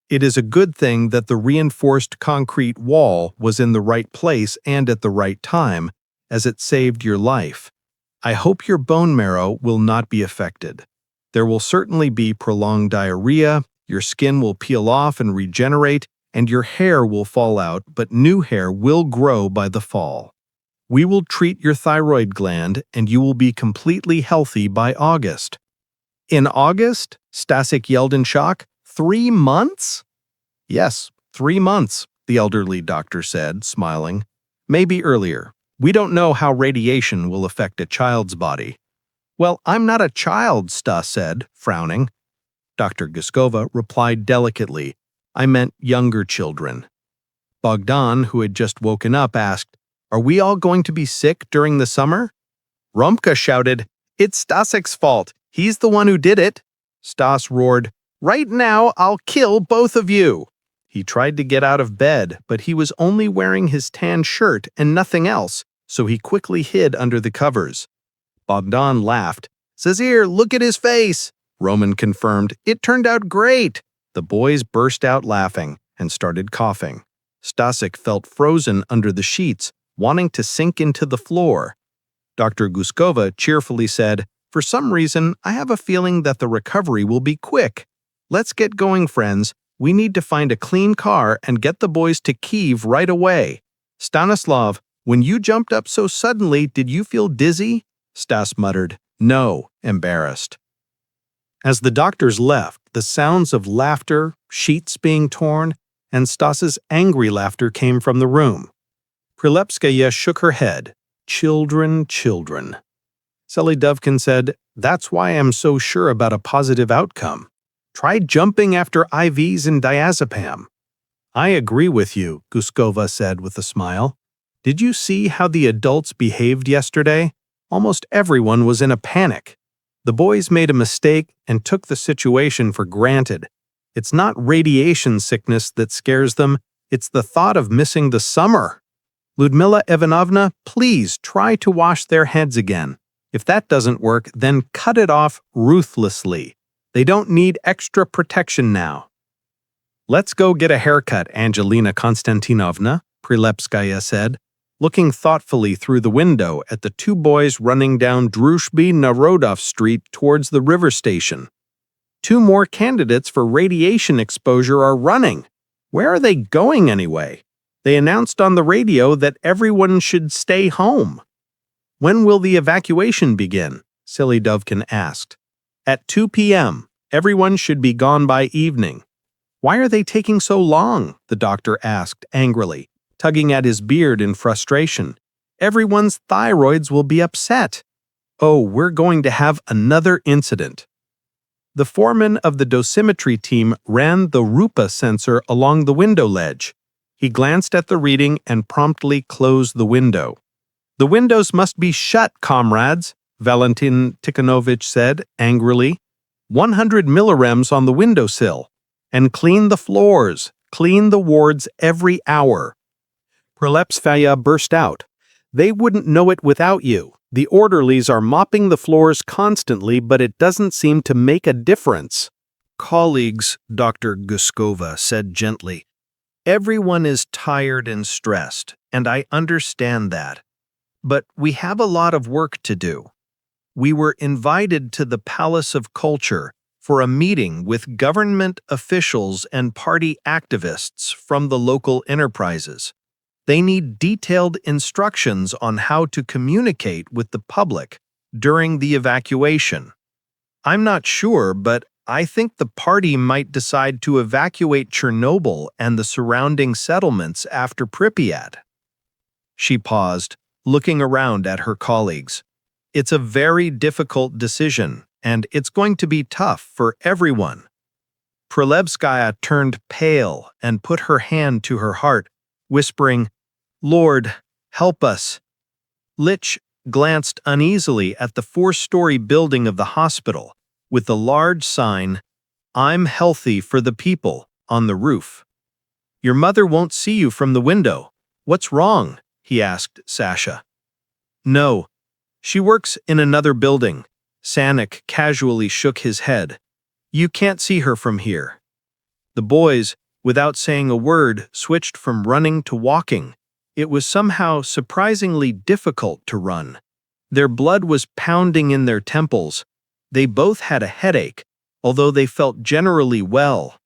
It is a good thing that the reinforced concrete wall was in the right place and at the right time, as it saved your life. I hope your bone marrow will not be affected. There will certainly be prolonged diarrhea, your skin will peel off and regenerate, and your hair will fall out, but new hair will grow by the fall. We will treat your thyroid gland, and you will be completely healthy by August." "In August?" Stasik yelled in shock. 3 months? "Yes, 3 months, the elderly doctor said, smiling. "Maybe earlier. We don't know how radiation will affect a child's body." "Well, I'm not a child," Stas said, frowning. Dr. Guskova replied delicately, "I meant younger children." Bogdan, who had just woken up, asked, "Are we all going to be sick during the summer?" Romka shouted, "It's Stasik's fault. He's the one who did it." Stas roared, "Right now, I'll kill both of you." He tried to get out of bed, but he was only wearing his tan shirt and nothing else, so he quickly hid under the covers. Bogdan laughed. "Sazir, look at his face!" Roman confirmed, "It turned out great." The boys burst out laughing and started coughing. Stasik felt frozen under the sheets, wanting to sink into the floor. Dr. Guskova cheerfully said, "For some reason, I have a feeling that the recovery will be quick. Let's get going, friends. We need to find a clean car and get the boys to Kiev right away. Stanislav, when you jumped up so suddenly, did you feel dizzy?" Stas muttered, "No," embarrassed. As the doctors left, the sounds of laughter, sheets being torn, and Stas's angry laughter came from the room. Pripyatskaya shook her head. "Children, children." Selidovkin said, "That's why I'm so sure about a positive outcome. Try jumping after IVs and diazepam." "I agree with you," Guskova said with a smile. "Did you see how the adults behaved yesterday? Almost everyone was in a panic. The boys made a mistake and took the situation for granted. It's not radiation sickness that scares them, It's the thought of missing the summer. Ludmila Ivanovna, please try to wash their heads again. If that doesn't work, then cut it off ruthlessly. They don't need extra protection now. Let's go get a haircut, Angelina Konstantinovna, Prilepskaya said, looking thoughtfully through the window at the two boys running down Drushby Narodov Street towards the river station. 2 more candidates for radiation exposure are running. Where are they going anyway? They announced on the radio that everyone should stay home. When will the evacuation begin? Silly Dovkin asked. At 2 p.m. Everyone should be gone by evening. Why are they taking so long? The doctor asked angrily, tugging at his beard in frustration. Everyone's thyroids will be upset. Oh, we're going to have another incident. The foreman of the dosimetry team ran the Rupa sensor along the window ledge. He glanced at the reading and promptly closed the window. The windows must be shut, comrades, Valentin Tikhonovich said angrily. 100 millirems on the windowsill. And clean the floors, clean the wards every hour. Prilepskaya burst out. They wouldn't know it without you. The orderlies are mopping the floors constantly, but it doesn't seem to make a difference. Colleagues, Dr. Guskova said gently. Everyone is tired and stressed, and I understand that. But we have a lot of work to do. We were invited to the Palace of Culture for a meeting with government officials and party activists from the local enterprises. They need detailed instructions on how to communicate with the public during the evacuation. I'm not sure, but I think the party might decide to evacuate Chernobyl and the surrounding settlements after Pripyat. She paused, looking around at her colleagues. It's a very difficult decision, and it's going to be tough for everyone. Prilepskaya turned pale and put her hand to her heart, whispering, Lord, help us. Lich glanced uneasily at the 4-story building of the hospital, with the large sign, I'm healthy for the people, on the roof. Your mother won't see you from the window. What's wrong? He asked Sasha. No. She works in another building. Sanyok casually shook his head. You can't see her from here. The boys, without saying a word, switched from running to walking. It was somehow surprisingly difficult to run. Their blood was pounding in their temples. They both had a headache, although they felt generally well.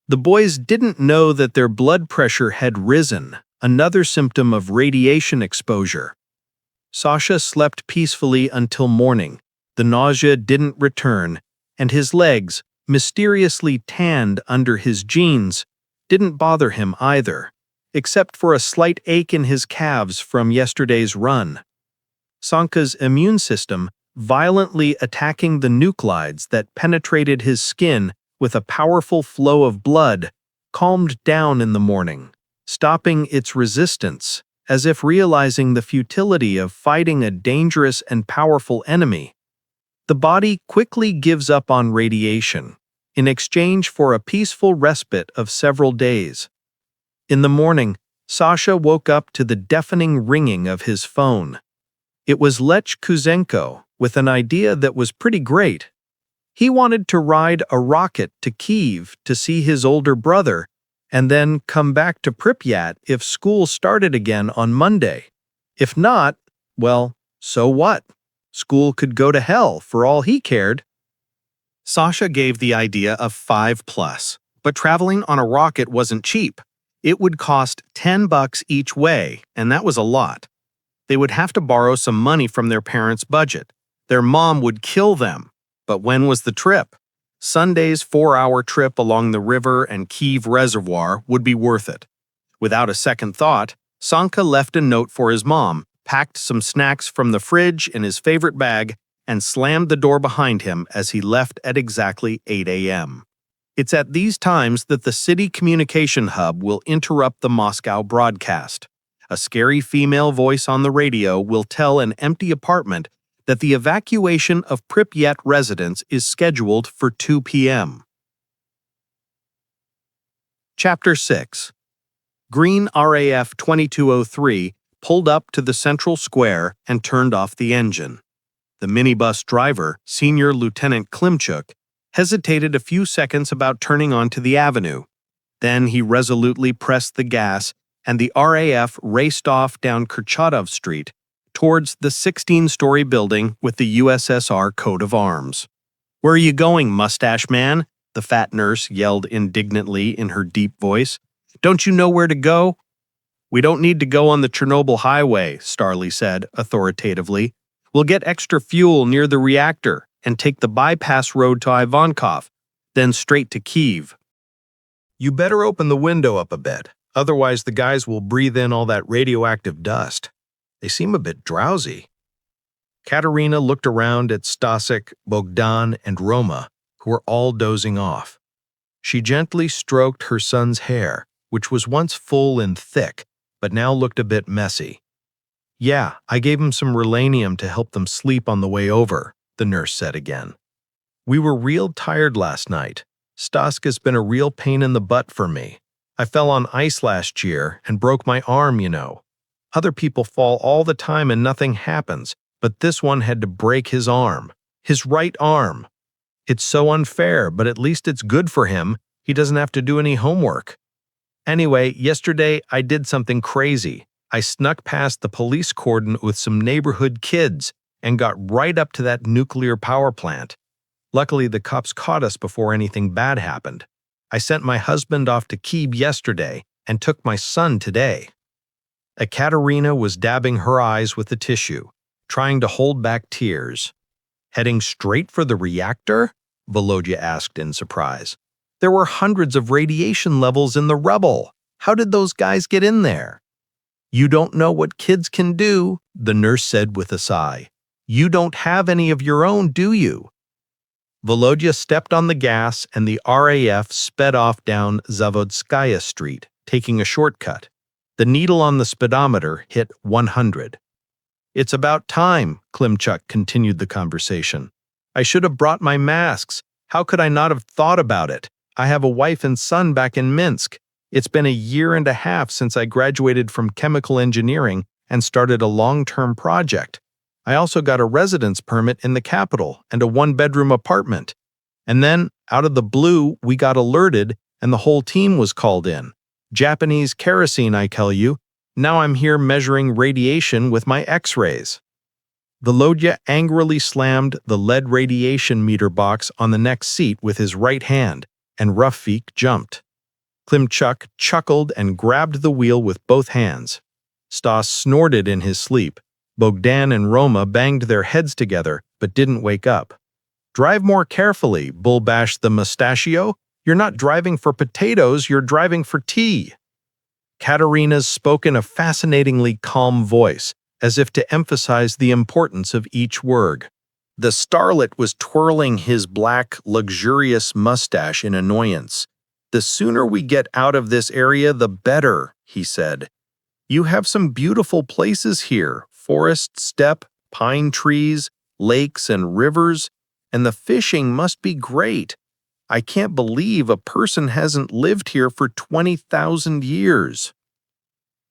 The boys didn't know that their blood pressure had risen, another symptom of radiation exposure. Sasha slept peacefully until morning. The nausea didn't return, and his legs, mysteriously tanned under his jeans, didn't bother him either, except for a slight ache in his calves from yesterday's run. Sanka's immune system, violently attacking the nuclides that penetrated his skin with a powerful flow of blood, calmed down in the morning, stopping its resistance, as if realizing the futility of fighting a dangerous and powerful enemy. The body quickly gives up on radiation, in exchange for a peaceful respite of several days. In the morning, Sasha woke up to the deafening ringing of his phone. It was Lech Kuzenko, with an idea that was pretty great. He wanted to ride a rocket to Kyiv to see his older brother, and then come back to Pripyat if school started again on Monday. If not, well, so what? School could go to hell for all he cared. Sasha gave the idea of 5+, but traveling on a rocket wasn't cheap. It would cost $10 each way, and that was a lot. They would have to borrow some money from their parents' budget. Their mom would kill them. But when was the trip? Sunday's 4-hour trip along the river and Kyiv Reservoir would be worth it. Without a second thought, Sanka left a note for his mom, packed some snacks from the fridge in his favorite bag, and slammed the door behind him as he left at exactly 8 a.m. It's at these times that the city communication hub will interrupt the Moscow broadcast. A scary female voice on the radio will tell an empty apartment that the evacuation of Pripyat residents is scheduled for 2 p.m. Chapter 6. Green RAF 2203 pulled up to the central square and turned off the engine. The minibus driver, Senior Lieutenant Klimchuk, hesitated a few seconds about turning onto the avenue. Then he resolutely pressed the gas, and the RAF raced off down Kurchatov Street towards the 16-story building with the USSR coat of arms. "Where are you going, mustache man?" the fat nurse yelled indignantly in her deep voice. "Don't you know where to go?" "We don't need to go on the Chernobyl highway," Starley said authoritatively. "We'll get extra fuel near the reactor and take the bypass road to Ivankov, then straight to Kyiv." "You better open the window up a bit, otherwise the guys will breathe in all that radioactive dust. They seem a bit drowsy." Katerina looked around at Stasik, Bogdan, and Roma, who were all dozing off. She gently stroked her son's hair, which was once full and thick, but now looked a bit messy. "Yeah, I gave him some relanium to help them sleep on the way over," the nurse said again. "We were real tired last night. Staska's been a real pain in the butt for me. I fell on ice last year and broke my arm, you know. Other people fall all the time and nothing happens, but this one had to break his arm. His right arm. It's so unfair, but at least it's good for him. He doesn't have to do any homework. Anyway, yesterday I did something crazy. I snuck past the police cordon with some neighborhood kids and got right up to that nuclear power plant. Luckily, the cops caught us before anything bad happened. I sent my husband off to Kyiv yesterday and took my son today." Ekaterina was dabbing her eyes with a tissue, trying to hold back tears. "Heading straight for the reactor?" Volodya asked in surprise. "There were hundreds of radiation levels in the rubble. How did those guys get in there?" "You don't know what kids can do," the nurse said with a sigh. "You don't have any of your own, do you?" Volodya stepped on the gas and the RAF sped off down Zavodskaya Street, taking a shortcut. The needle on the speedometer hit 100. "It's about time," Klimchuk continued the conversation. "I should have brought my masks. How could I not have thought about it? I have a wife and son back in Minsk. It's been a year and a half since I graduated from chemical engineering and started a long-term project. I also got a residence permit in the capital and a one-bedroom apartment. And then, out of the blue, we got alerted and the whole team was called in. Japanese kerosene, I tell you. Now I'm here measuring radiation with my X-rays." Volodya angrily slammed the lead radiation meter box on the next seat with his right hand, and Rafik jumped. Klimchuk chuckled and grabbed the wheel with both hands. Stas snorted in his sleep. Bogdan and Roma banged their heads together, but didn't wake up. "Drive more carefully," Bull bashed the mustachio. "You're not driving for potatoes, you're driving for tea." Katerina's spoke in a fascinatingly calm voice, as if to emphasize the importance of each word. The starlet was twirling his black, luxurious mustache in annoyance. "The sooner we get out of this area, the better," he said. "You have some beautiful places here, forest, steppe, pine trees, lakes, and rivers, and the fishing must be great. I can't believe a person hasn't lived here for 20,000 years."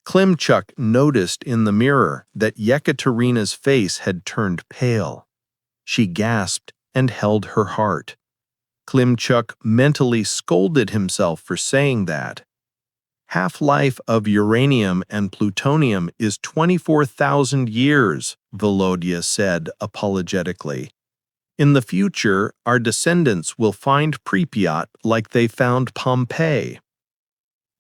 Klimchuk noticed in the mirror that Yekaterina's face had turned pale. She gasped and held her heart. Klimchuk mentally scolded himself for saying that. "Half-life of uranium and plutonium is 24,000 years, Volodya said apologetically. "In the future, our descendants will find Pripyat like they found Pompeii."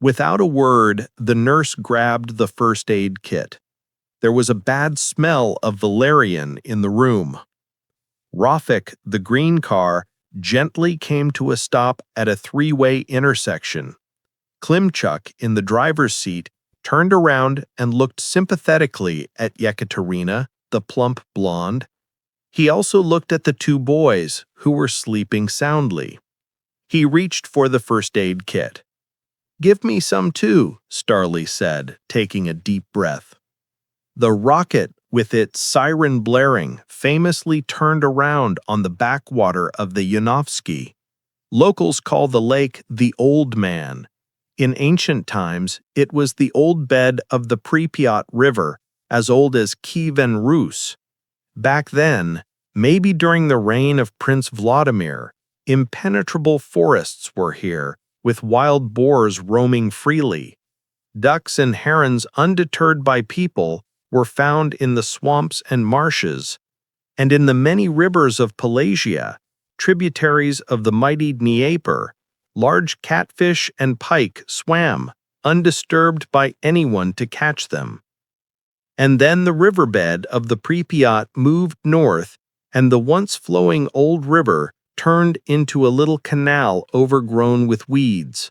Without a word, the nurse grabbed the first aid kit. There was a bad smell of valerian in the room. Rafik, the green car, gently came to a stop at a three-way intersection. Klimchuk, in the driver's seat, turned around and looked sympathetically at Yekaterina, the plump blonde. He also looked at the two boys, who were sleeping soundly. He reached for the first aid kit. "Give me some too," Starley said, taking a deep breath. The rocket, with its siren blaring, famously turned around on the backwater of the Yanovsky. Locals call the lake the Old Man. In ancient times, it was the old bed of the Pripyat River, as old as Kievan Rus. Back then, maybe during the reign of Prince Vladimir, impenetrable forests were here, with wild boars roaming freely. Ducks and herons, undeterred by people, were found in the swamps and marshes, and in the many rivers of Pelagia, tributaries of the mighty Dnieper, large catfish and pike swam, undisturbed by anyone to catch them. And then the riverbed of the Pripyat moved north, and the once flowing old river turned into a little canal overgrown with weeds.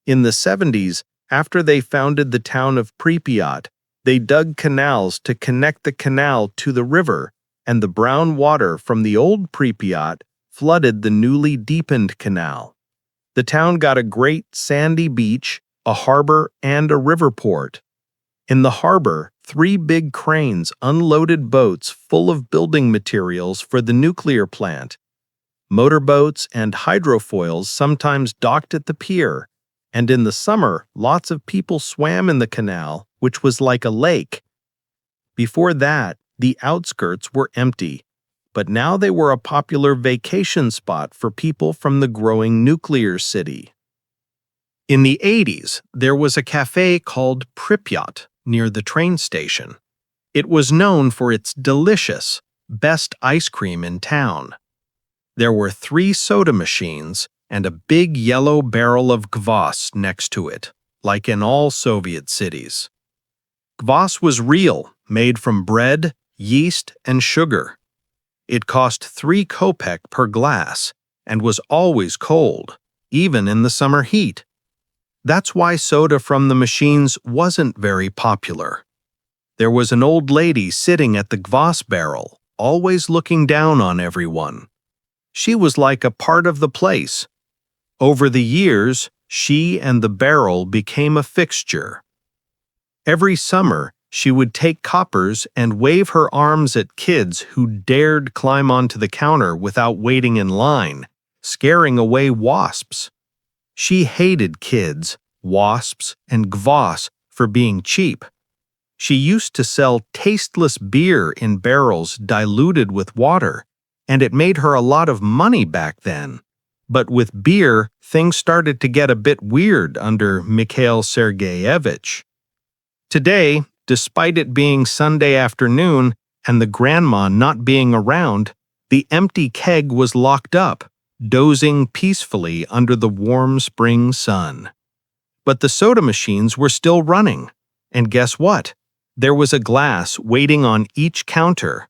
In the 70s, after they founded the town of Pripyat, they dug canals to connect the canal to the river, and the brown water from the old Pripyat flooded the newly deepened canal. The town got a great sandy beach, a harbor, and a river port. In the harbor, 3 big cranes unloaded boats full of building materials for the nuclear plant. Motorboats and hydrofoils sometimes docked at the pier, and in the summer, lots of people swam in the canal, which was like a lake. Before that, the outskirts were empty, but now they were a popular vacation spot for people from the growing nuclear city. In the 80s, there was a cafe called Pripyat near the train station. It was known for its delicious, best ice cream in town. There were 3 soda machines and a big yellow barrel of kvass next to it, like in all Soviet cities. Kvass was real, made from bread, yeast, and sugar. It cost 3 kopek per glass and was always cold, even in the summer heat. That's why soda from the machines wasn't very popular. There was an old lady sitting at the kvass barrel, always looking down on everyone. She was like a part of the place. Over the years, she and the barrel became a fixture. Every summer, she would take coppers and wave her arms at kids who dared climb onto the counter without waiting in line, scaring away wasps. She hated kids, wasps, and kvass for being cheap. She used to sell tasteless beer in barrels diluted with water, and it made her a lot of money back then. But with beer, things started to get a bit weird under Mikhail Sergeyevich. Today, despite it being Sunday afternoon and the grandma not being around, the empty keg was locked up, dozing peacefully under the warm spring sun. But the soda machines were still running, and guess what? There was a glass waiting on each counter.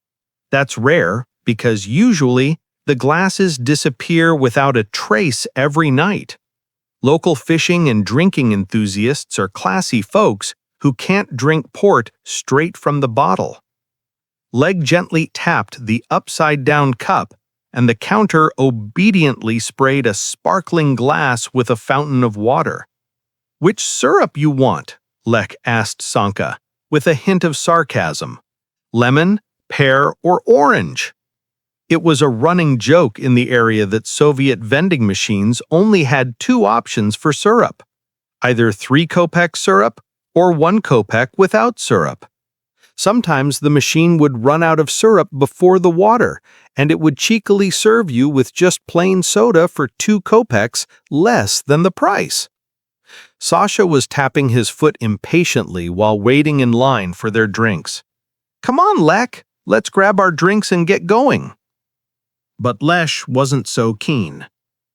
That's rare because usually the glasses disappear without a trace every night. Local fishing and drinking enthusiasts are classy folks who can't drink port straight from the bottle. Leg gently tapped the upside-down cup, and the counter obediently sprayed a sparkling glass with a fountain of water. "Which syrup you want?" Lek asked Sanka, with a hint of sarcasm. "Lemon, pear, or orange?" It was a running joke in the area that Soviet vending machines only had 2 options for syrup, either 3 kopek syrup or 1 kopek without syrup. Sometimes the machine would run out of syrup before the water, and it would cheekily serve you with just plain soda for 2 kopecks less than the price. Sasha was tapping his foot impatiently while waiting in line for their drinks. "Come on, Lek, let's grab our drinks and get going." But Lesh wasn't so keen.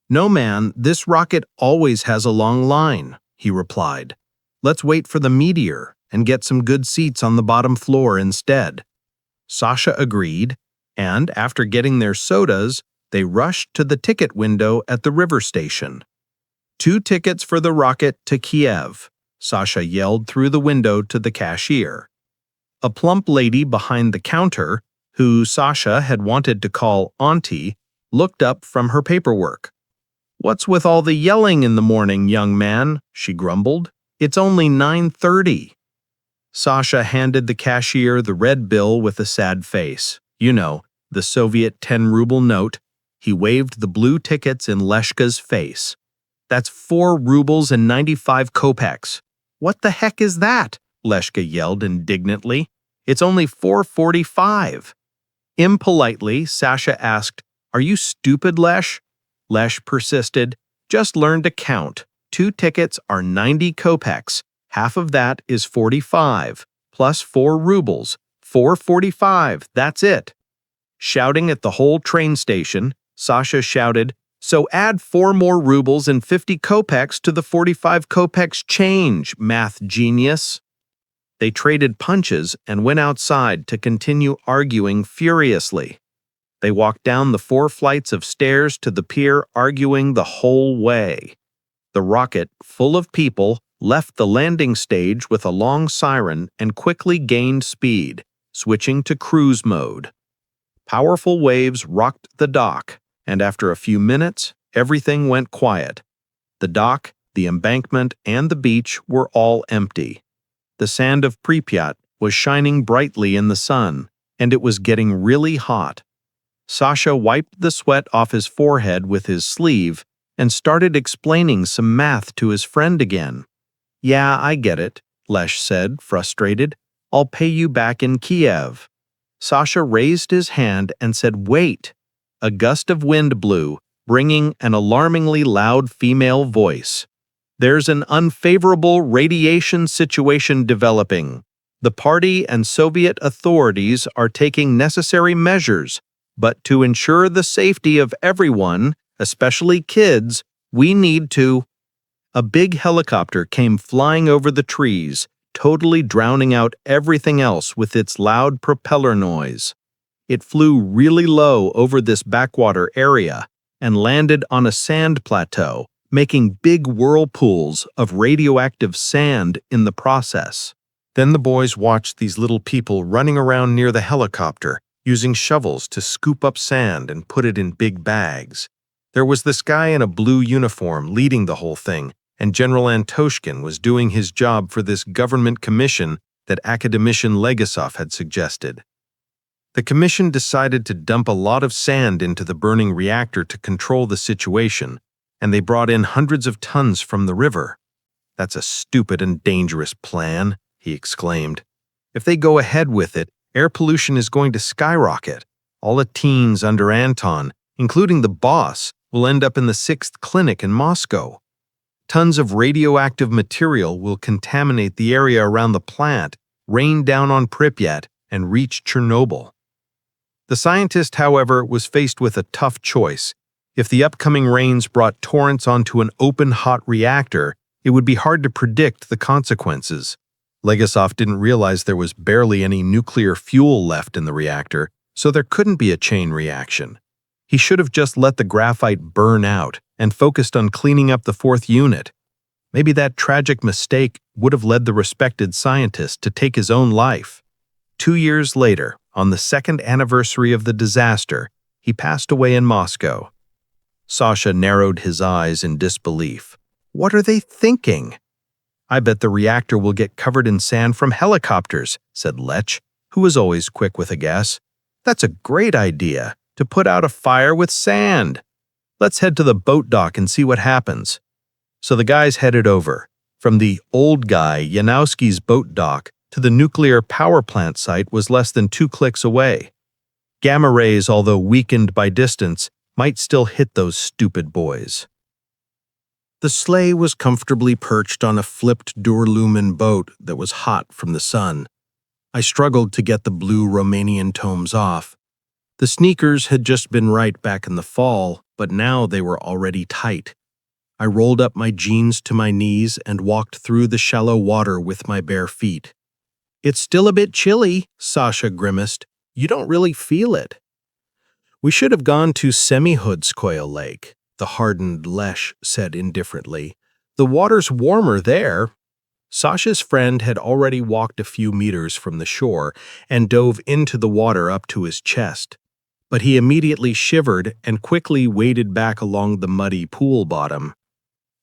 "No, man, this rocket always has a long line," he replied. "Let's wait for the meteor and get some good seats on the bottom floor instead." Sasha agreed, and after getting their sodas, they rushed to the ticket window at the river station. "2 tickets for the rocket to Kiev," Sasha yelled through the window to the cashier. A plump lady behind the counter, who Sasha had wanted to call Auntie, looked up from her paperwork. "What's with all the yelling in the morning, young man?" she grumbled. "It's only 9:30. Sasha handed the cashier the red bill with a sad face. You know, the Soviet 10-ruble note. He waved the blue tickets in Leshka's face. That's 4 rubles and 95 kopecks. What the heck is that? Leshka yelled indignantly. It's only 4.45. Impolitely, Sasha asked, Are you stupid, Lesh? Lesh persisted, Just learn to count. 2 tickets are 90 kopecks. Half of that is 45, plus 4 rubles. 4.45, that's it. Shouting at the whole train station, Sasha shouted, So add 4 more rubles and 50 kopecks to the 45 kopecks change, math genius. They traded punches and went outside to continue arguing furiously. They walked down the 4 flights of stairs to the pier, arguing the whole way. The rocket, full of people, left the landing stage with a long siren and quickly gained speed, switching to cruise mode. Powerful waves rocked the dock, and after a few minutes, everything went quiet. The dock, the embankment, and the beach were all empty. The sand of Pripyat was shining brightly in the sun, and it was getting really hot. Sasha wiped the sweat off his forehead with his sleeve and started explaining some math to his friend again. Yeah, I get it, Lesh said, frustrated. I'll pay you back in Kiev. Sasha raised his hand and said, Wait. A gust of wind blew, bringing an alarmingly loud female voice. There's an unfavorable radiation situation developing. The party and Soviet authorities are taking necessary measures, but to ensure the safety of everyone, especially kids, we need to. A big helicopter came flying over the trees, totally drowning out everything else with its loud propeller noise. It flew really low over this backwater area and landed on a sand plateau, making big whirlpools of radioactive sand in the process. Then the boys watched these little people running around near the helicopter, using shovels to scoop up sand and put it in big bags. There was this guy in a blue uniform leading the whole thing, and General Antoshkin was doing his job for this government commission that academician Legasov had suggested. The commission decided to dump a lot of sand into the burning reactor to control the situation, and they brought in hundreds of tons from the river. That's a stupid and dangerous plan, he exclaimed. If they go ahead with it, air pollution is going to skyrocket. All the teens under Anton, including the boss, will end up in the 6th clinic in Moscow. Tons of radioactive material will contaminate the area around the plant, rain down on Pripyat, and reach Chernobyl. The scientist, however, was faced with a tough choice. If the upcoming rains brought torrents onto an open hot reactor, it would be hard to predict the consequences. Legasov didn't realize there was barely any nuclear fuel left in the reactor, so there couldn't be a chain reaction. He should have just let the graphite burn out and focused on cleaning up the 4th unit. Maybe that tragic mistake would have led the respected scientist to take his own life. 2 years later, on the 2nd anniversary of the disaster, he passed away in Moscow. Sasha narrowed his eyes in disbelief. What are they thinking? I bet the reactor will get covered in sand from helicopters, said Lech, who was always quick with a guess. That's a great idea, to put out a fire with sand. Let's head to the boat dock and see what happens. So the guys headed over. From the old guy Yanowski's boat dock to the nuclear power plant site was less than 2 clicks away. Gamma rays, although weakened by distance, might still hit those stupid boys. The sleigh was comfortably perched on a flipped Durlumin boat that was hot from the sun. I struggled to get the blue Romanian tomes off. The sneakers had just been right back in the fall, but now they were already tight. I rolled up my jeans to my knees and walked through the shallow water with my bare feet. It's still a bit chilly, Sasha grimaced. You don't really feel it. We should have gone to Semihudskoye Lake, the hardened Lech said indifferently. The water's warmer there. Sasha's friend had already walked a few meters from the shore and dove into the water up to his chest. But he immediately shivered and quickly waded back along the muddy pool bottom.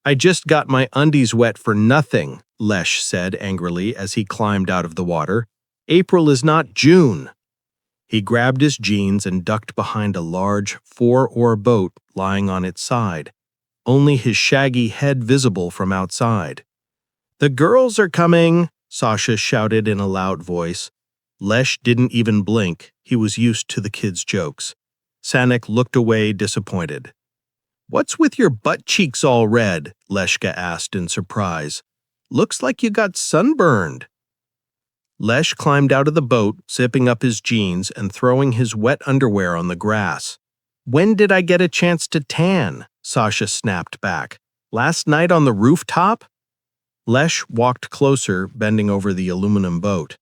I just got my undies wet for nothing, Lech said angrily as he climbed out of the water. April is not June. He grabbed his jeans and ducked behind a large 4-oar boat lying on its side. only his shaggy head visible from outside. "The girls are coming," Sasha shouted in a loud voice. Lesh didn't even blink. He was used to the kids' jokes. Sanyok looked away, disappointed. "What's with your butt cheeks all red?" Leshka asked in surprise. "Looks like you got sunburned." Lesh climbed out of the boat, zipping up his jeans and throwing his wet underwear on the grass. "When did I get a chance to tan?" Sasha snapped back. "Last night on the rooftop?" Lesh walked closer, bending over the aluminum boat.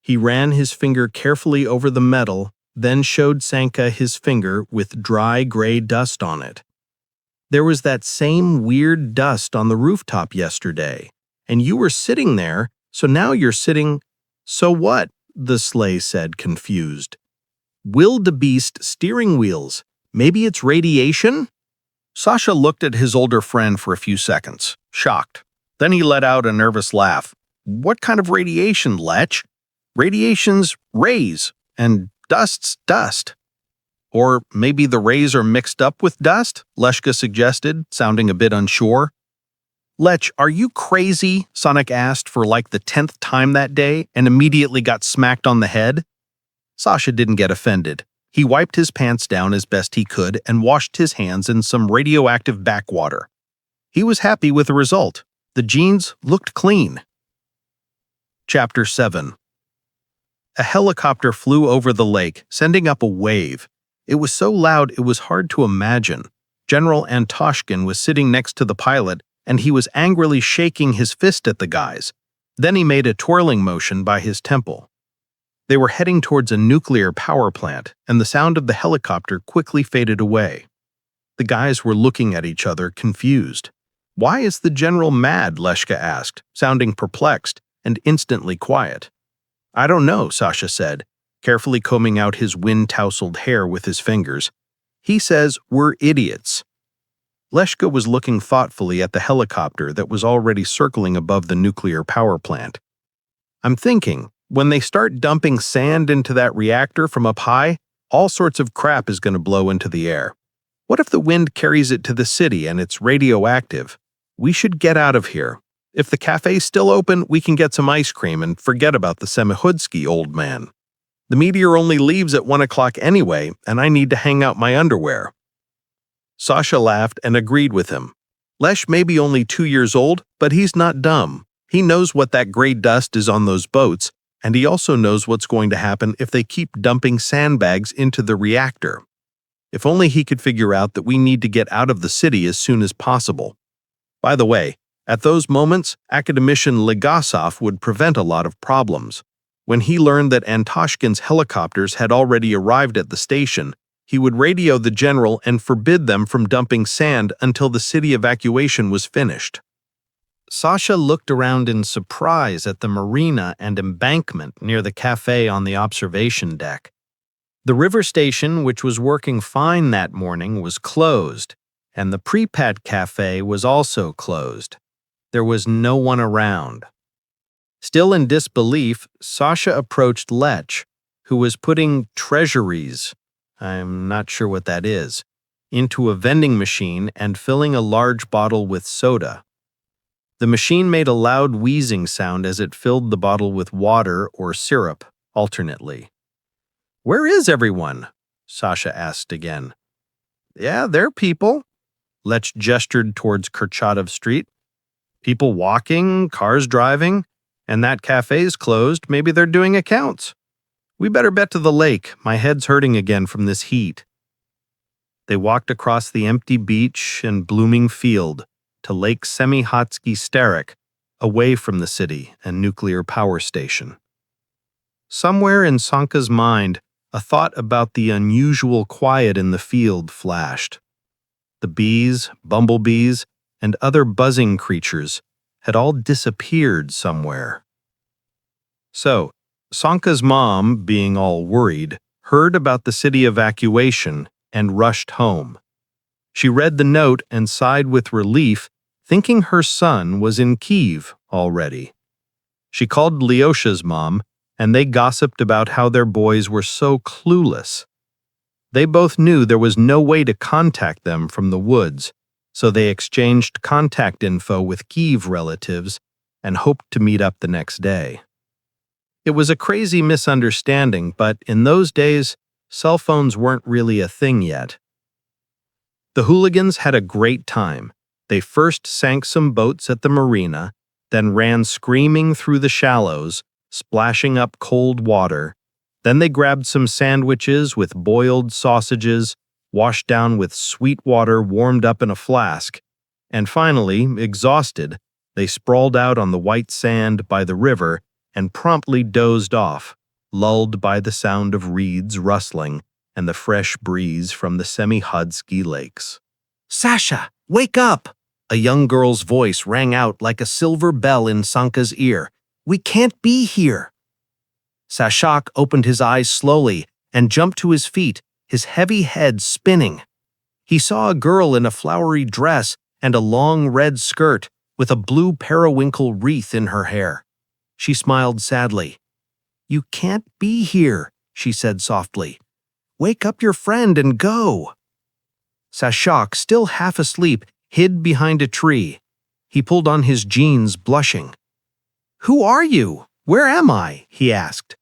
He ran his finger carefully over the metal, then showed Sanka his finger with dry gray dust on it. "There was that same weird dust on the rooftop yesterday, and you were sitting there, so now you're sitting—" "So what?" the sleigh said, confused. "Wildebeest steering wheels. Maybe it's radiation?" Sasha looked at his older friend for a few seconds, shocked. Then he let out a nervous laugh. "What kind of radiation, Lech? Radiation's rays, and dust's dust." "Or maybe the rays are mixed up with dust?" Leshka suggested, sounding a bit unsure. "Lech, are you crazy?" Sanyok asked for like the 10th time that day and immediately got smacked on the head. Sasha didn't get offended. He wiped his pants down as best he could and washed his hands in some radioactive backwater. He was happy with the result. The jeans looked clean. Chapter 7. A helicopter flew over the lake, sending up a wave. It was so loud it was hard to imagine. General Antoshkin was sitting next to the pilot, and he was angrily shaking his fist at the guys. Then he made a twirling motion by his temple. They were heading towards a nuclear power plant, and the sound of the helicopter quickly faded away. The guys were looking at each other, confused. "Why is the general mad?" Leshka asked, sounding perplexed and instantly quiet. "I don't know," Sasha said, carefully combing out his wind-tousled hair with his fingers. "He says we're idiots." Leshka was looking thoughtfully at the helicopter that was already circling above the nuclear power plant. "I'm thinking, when they start dumping sand into that reactor from up high, all sorts of crap is going to blow into the air. What if the wind carries it to the city and it's radioactive? We should get out of here. If the cafe's still open, we can get some ice cream and forget about the Semihudsky old man. The meteor only leaves at 1 o'clock anyway, and I need to hang out my underwear." Sasha laughed and agreed with him. Lesh may be only 2 years old, but he's not dumb. He knows what that gray dust is on those boats, and he also knows what's going to happen if they keep dumping sandbags into the reactor. If only he could figure out that we need to get out of the city as soon as possible. By the way, at those moments, academician Legasov would prevent a lot of problems. When he learned that Antoshkin's helicopters had already arrived at the station, he would radio the general and forbid them from dumping sand until the city evacuation was finished. Sasha looked around in surprise at the marina and embankment near the cafe on the observation deck. The river station, which was working fine that morning, was closed, and the Pripyat cafe was also closed. There was no one around. Still in disbelief, Sasha approached Lech, who was putting treasuries, I'm not sure what that is, into a vending machine and filling a large bottle with soda. The machine made a loud wheezing sound as it filled the bottle with water or syrup, alternately. "Where is everyone?" Sasha asked again. "Yeah, there are people." Lech gestured towards Kurchatov Street. "People walking, cars driving, and that cafe's closed. Maybe they're doing accounts. We better bet to the lake. My head's hurting again from this heat." They walked across the empty beach and blooming field to Lake Semihotsky Starik, away from the city and nuclear power station. Somewhere in Sanka's mind, a thought about the unusual quiet in the field flashed. The bees, bumblebees, and other buzzing creatures had all disappeared somewhere. So, Sanka's mom, being all worried, heard about the city evacuation and rushed home. She read the note and sighed with relief, thinking her son was in Kyiv already. She called Lyokha's mom, and they gossiped about how their boys were so clueless. They both knew there was no way to contact them from the woods, so they exchanged contact info with Kyiv relatives and hoped to meet up the next day. It was a crazy misunderstanding, but in those days, cell phones weren't really a thing yet. The hooligans had a great time. They first sank some boats at the marina, then ran screaming through the shallows, splashing up cold water. Then they grabbed some sandwiches with boiled sausages, washed down with sweet water warmed up in a flask. And finally, exhausted, they sprawled out on the white sand by the river and promptly dozed off, lulled by the sound of reeds rustling and the fresh breeze from the semi-hud ski lakes. "Sasha, wake up!" A young girl's voice rang out like a silver bell in Sanka's ear. "We can't be here!" Sashak opened his eyes slowly and jumped to his feet, his heavy head spinning. He saw a girl in a flowery dress and a long red skirt with a blue periwinkle wreath in her hair. She smiled sadly. "You can't be here," she said softly. "Wake up your friend and go." Sashak, still half asleep, hid behind a tree. He pulled on his jeans, blushing. "Who are you? Where am I?" he asked.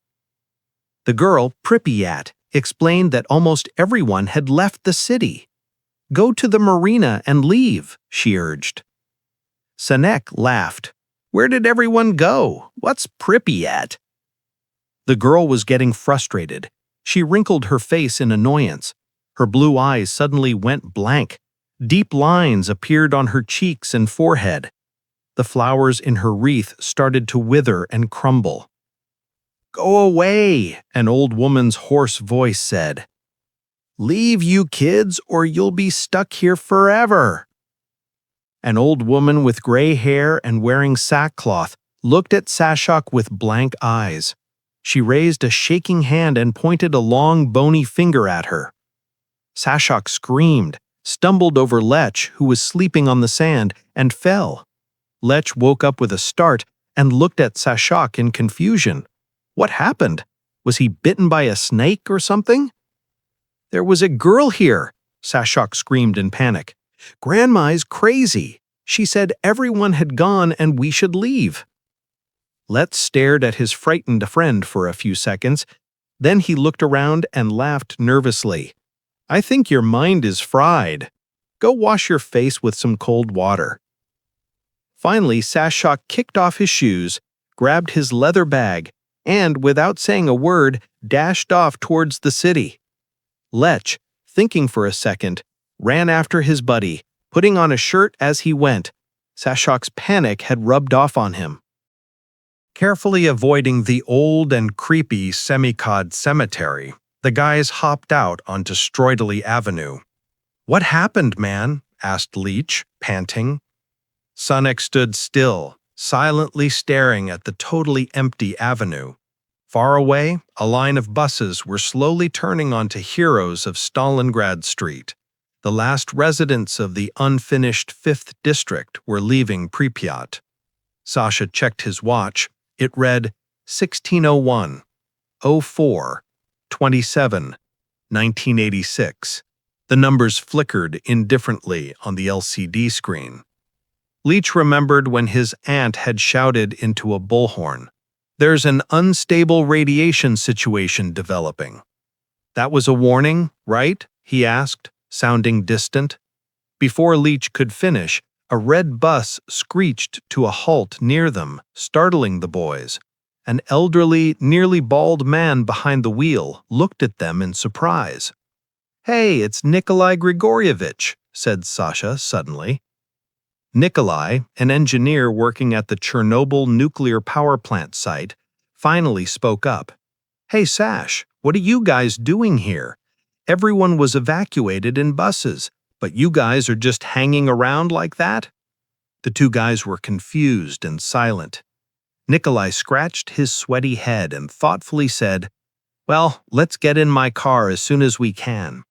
The girl, Pripyat, explained that almost everyone had left the city. "Go to the marina and leave," she urged. Sanyok laughed. "Where did everyone go? What's Pripyat?" The girl was getting frustrated. She wrinkled her face in annoyance. Her blue eyes suddenly went blank. Deep lines appeared on her cheeks and forehead. The flowers in her wreath started to wither and crumble. "Go away," an old woman's hoarse voice said. "Leave, you kids, or you'll be stuck here forever." An old woman with gray hair and wearing sackcloth looked at Sashak with blank eyes. She raised a shaking hand and pointed a long, bony finger at her. Sashak screamed, stumbled over Lech, who was sleeping on the sand, and fell. Lech woke up with a start and looked at Sashak in confusion. What happened? Was he bitten by a snake or something? "There was a girl here," Sashak screamed in panic. "Grandma's crazy. She said everyone had gone and we should leave." Lech stared at his frightened friend for a few seconds. Then he looked around and laughed nervously. "I think your mind is fried. Go wash your face with some cold water." Finally, Sashak kicked off his shoes, grabbed his leather bag, and, without saying a word, dashed off towards the city. Lech, thinking for a second, ran after his buddy, putting on a shirt as he went. Sashak's panic had rubbed off on him. Carefully avoiding the old and creepy semi-cod cemetery, the guys hopped out onto Stroidely Avenue. "What happened, man?" asked Leach, panting. Sanyok stood still, silently staring at the totally empty avenue. Far away, a line of buses were slowly turning onto heroes of Stalingrad Street. The last residents of the unfinished 5th District were leaving Pripyat. Sasha checked his watch. It read 1601, 04, 27, 1986. The numbers flickered indifferently on the LCD screen. Leach remembered when his aunt had shouted into a bullhorn, "There's an unstable radiation situation developing." "That was a warning, right?" he asked, sounding distant. Before Leach could finish, a red bus screeched to a halt near them, startling the boys. An elderly, nearly bald man behind the wheel looked at them in surprise. "Hey, it's Nikolai Grigorievich," said Sasha suddenly. Nikolai, an engineer working at the Chernobyl nuclear power plant site, finally spoke up. "Hey, Sash, what are you guys doing here? Everyone was evacuated in buses, but you guys are just hanging around like that?" The two guys were confused and silent. Nikolai scratched his sweaty head and thoughtfully said, "Well, let's get in my car as soon as we can.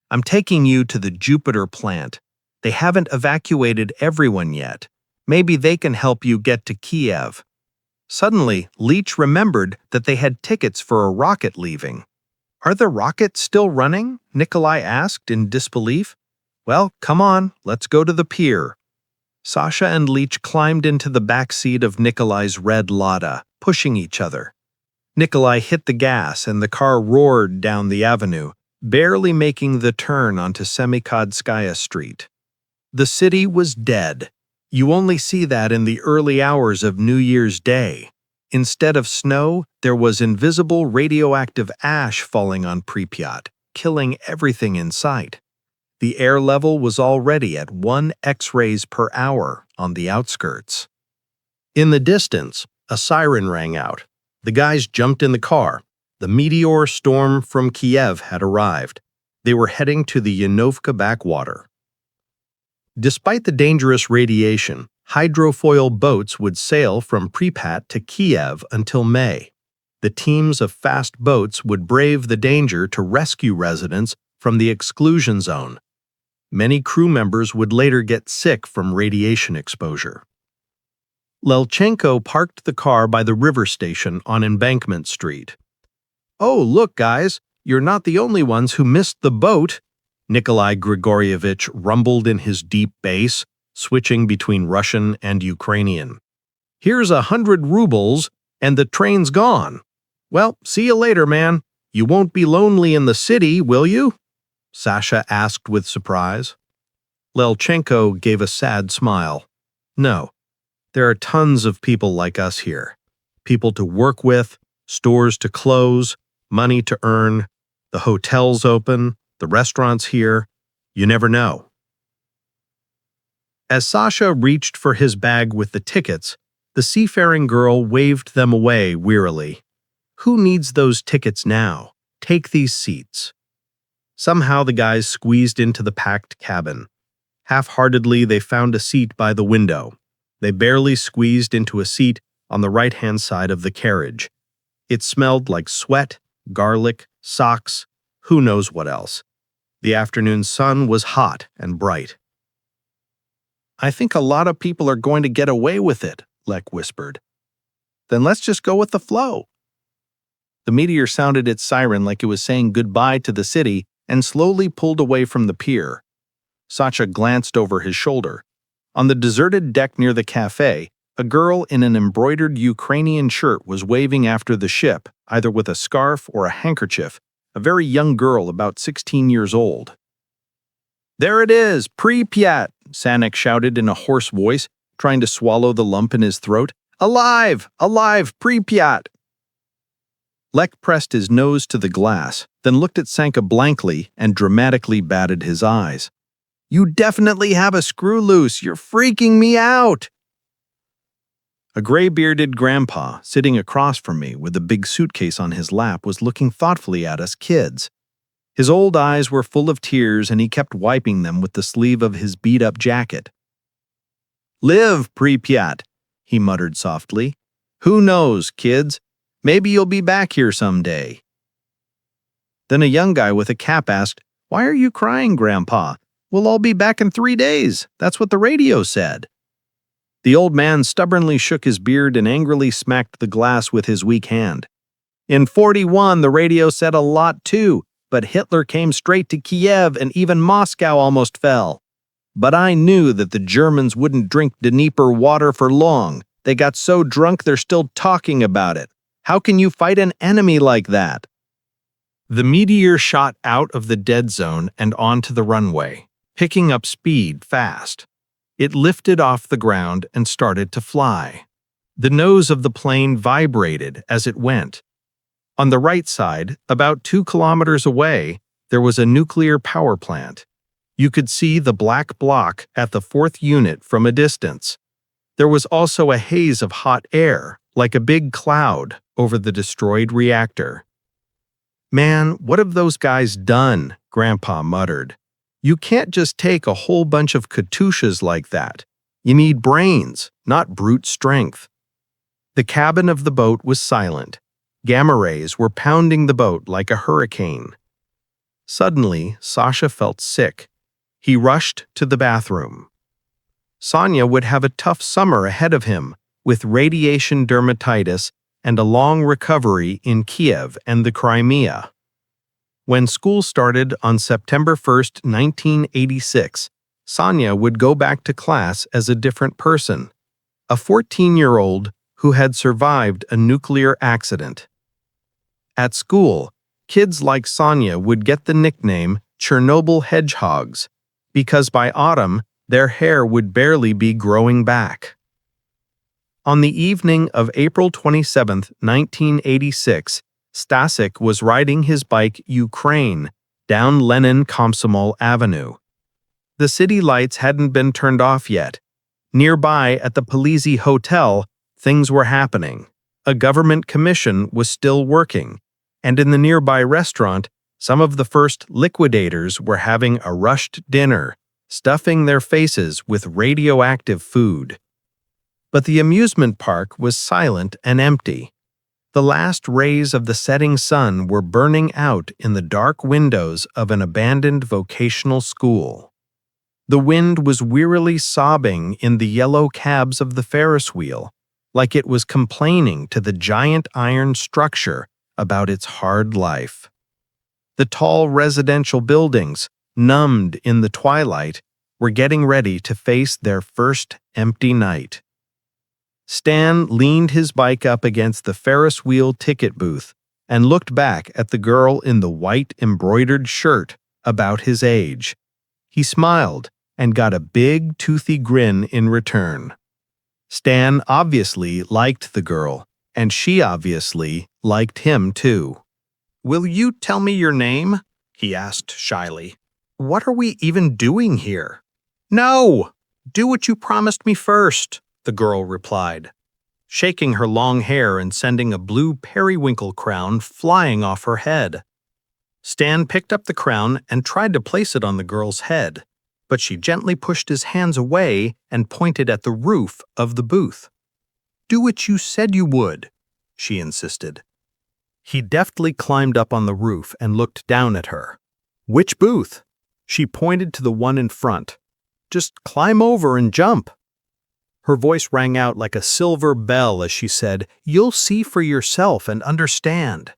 I'm taking you to the Jupiter plant. They haven't evacuated everyone yet. Maybe they can help you get to Kiev." Suddenly, Leach remembered that they had tickets for a rocket leaving. "Are the rockets still running?" Nikolai asked in disbelief. Well, come on, let's go to the pier. Sasha and Leech climbed into the back seat of Nikolai's red Lada, pushing each other. Nikolai hit the gas and the car roared down the avenue, barely making the turn onto Semikhodskaya Street. The city was dead. You only see that in the early hours of New Year's Day. Instead of snow, there was invisible radioactive ash falling on Pripyat, killing everything in sight. The air level was already at 1 X-rays per hour on the outskirts. In the distance, a siren rang out. The guys jumped in the car. The meteor storm from Kiev had arrived. They were heading to the Yanovka backwater. Despite the dangerous radiation, hydrofoil boats would sail from Pripyat to Kiev until May. The teams of fast boats would brave the danger to rescue residents from the exclusion zone. Many crew members would later get sick from radiation exposure. Lelchenko parked the car by the river station on Embankment Street. "Oh, look, guys, you're not the only ones who missed the boat," Nikolai Grigorievich rumbled in his deep bass, switching between Russian and Ukrainian. "Here's 100 rubles, and the train's gone. Well, see you later, man. You won't be lonely in the city, will you?" Sasha asked with surprise. Lelchenko gave a sad smile. "No, there are tons of people like us here. People to work with, stores to close, money to earn, the hotels open, the restaurants here. You never know." As Sasha reached for his bag with the tickets, the seafaring girl waved them away wearily. "Who needs those tickets now? Take these seats." Somehow the guys squeezed into the packed cabin. Half-heartedly, they found a seat by the window. They barely squeezed into a seat on the right-hand side of the carriage. It smelled like sweat, garlic, socks, who knows what else. The afternoon sun was hot and bright. "I think a lot of people are going to get away with it," Lek whispered. "Then let's just go with the flow." The meteor sounded its siren like it was saying goodbye to the city and slowly pulled away from the pier. Sasha glanced over his shoulder. On the deserted deck near the cafe, a girl in an embroidered Ukrainian shirt was waving after the ship, either with a scarf or a handkerchief, a very young girl about 16 years old. "There it is, Pripyat!" Sanyok shouted in a hoarse voice, trying to swallow the lump in his throat. "Alive! Alive, Pripyat!" Lek pressed his nose to the glass, then looked at Sanka blankly and dramatically batted his eyes. "You definitely have a screw loose! You're freaking me out!" A gray-bearded grandpa, sitting across from me with a big suitcase on his lap, was looking thoughtfully at us kids. His old eyes were full of tears and he kept wiping them with the sleeve of his beat-up jacket. "Live, Pripyat," he muttered softly. "Who knows, kids? Maybe you'll be back here someday." Then a young guy with a cap asked, "Why are you crying, Grandpa? We'll all be back in 3 days. That's what the radio said." The old man stubbornly shook his beard and angrily smacked the glass with his weak hand. "In 41, the radio said a lot too, but Hitler came straight to Kiev and even Moscow almost fell. But I knew that the Germans wouldn't drink Dnieper water for long. They got so drunk they're still talking about it. How can you fight an enemy like that?" The meteor shot out of the dead zone and onto the runway, picking up speed fast. It lifted off the ground and started to fly. The nose of the plane vibrated as it went. On the right side, about 2 kilometers away, there was a nuclear power plant. You could see the black block at the 4th unit from a distance. There was also a haze of hot air, like a big cloud, over the destroyed reactor. "Man, what have those guys done?" Grandpa muttered. "You can't just take a whole bunch of Katyushas like that. You need brains, not brute strength." The cabin of the boat was silent. Gamma rays were pounding the boat like a hurricane. Suddenly, Sasha felt sick. He rushed to the bathroom. Sonya would have a tough summer ahead of him, with radiation dermatitis and a long recovery in Kiev and the Crimea. When school started on September 1st, 1986, Sanya would go back to class as a different person, a 14-year-old who had survived a nuclear accident. At school, kids like Sanya would get the nickname Chernobyl hedgehogs because by autumn, their hair would barely be growing back. On the evening of April 27, 1986, Stasik was riding his bike Ukraine down Lenin Komsomol Avenue. The city lights hadn't been turned off yet. Nearby at the Polizi Hotel, things were happening. A government commission was still working, and in the nearby restaurant, some of the first liquidators were having a rushed dinner, stuffing their faces with radioactive food. But the amusement park was silent and empty. The last rays of the setting sun were burning out in the dark windows of an abandoned vocational school. The wind was wearily sobbing in the yellow cabs of the Ferris wheel, like it was complaining to the giant iron structure about its hard life. The tall residential buildings, numbed in the twilight, were getting ready to face their first empty night. Stan leaned his bike up against the Ferris wheel ticket booth and looked back at the girl in the white embroidered shirt about his age. He smiled and got a big, toothy grin in return. Stan obviously liked the girl, and she obviously liked him too. "Will you tell me your name?" he asked shyly. "What are we even doing here?" "No! Do what you promised me first," the girl replied, shaking her long hair and sending a blue periwinkle crown flying off her head. Stan picked up the crown and tried to place it on the girl's head, but she gently pushed his hands away and pointed at the roof of the booth. "Do what you said you would," she insisted. He deftly climbed up on the roof and looked down at her. "Which booth?" She pointed to the one in front. "Just climb over and jump." Her voice rang out like a silver bell as she said, "You'll see for yourself and understand."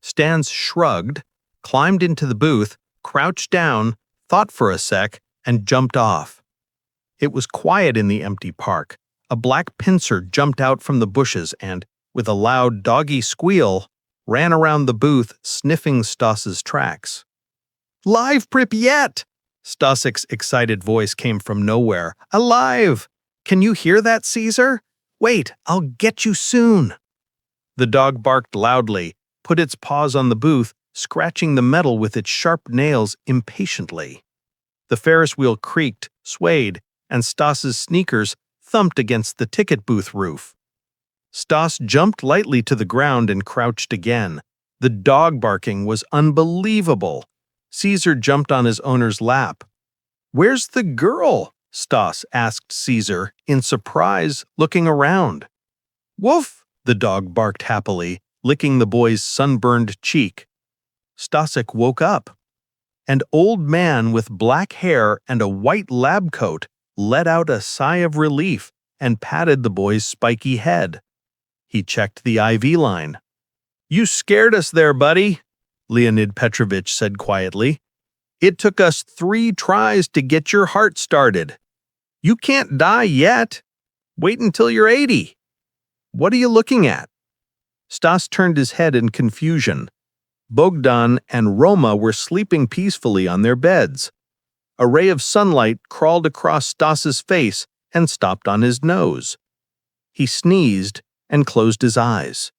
Stan shrugged, climbed into the booth, crouched down, thought for a sec, and jumped off. It was quiet in the empty park. A black pincer jumped out from the bushes and, with a loud doggy squeal, ran around the booth sniffing Stas's tracks. "Live Pripyat!" Stasik's excited voice came from nowhere. "Alive! Can you hear that, Caesar? Wait, I'll get you soon." The dog barked loudly, put its paws on the booth, scratching the metal with its sharp nails impatiently. The Ferris wheel creaked, swayed, and Stas's sneakers thumped against the ticket booth roof. Stas jumped lightly to the ground and crouched again. The dog barking was unbelievable. Caesar jumped on his owner's lap. "Where's the girl?" Stas asked Caesar, in surprise, looking around. "Woof!" the dog barked happily, licking the boy's sunburned cheek. Stasik woke up. An old man with black hair and a white lab coat let out a sigh of relief and patted the boy's spiky head. He checked the IV line. "You scared us there, buddy," Leonid Petrovich said quietly. "It took us 3 tries to get your heart started. You can't die yet. Wait until you're 80. What are you looking at?" Stas turned his head in confusion. Bogdan and Roma were sleeping peacefully on their beds. A ray of sunlight crawled across Stas's face and stopped on his nose. He sneezed and closed his eyes.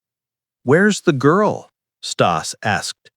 "Where's the girl?" Stas asked.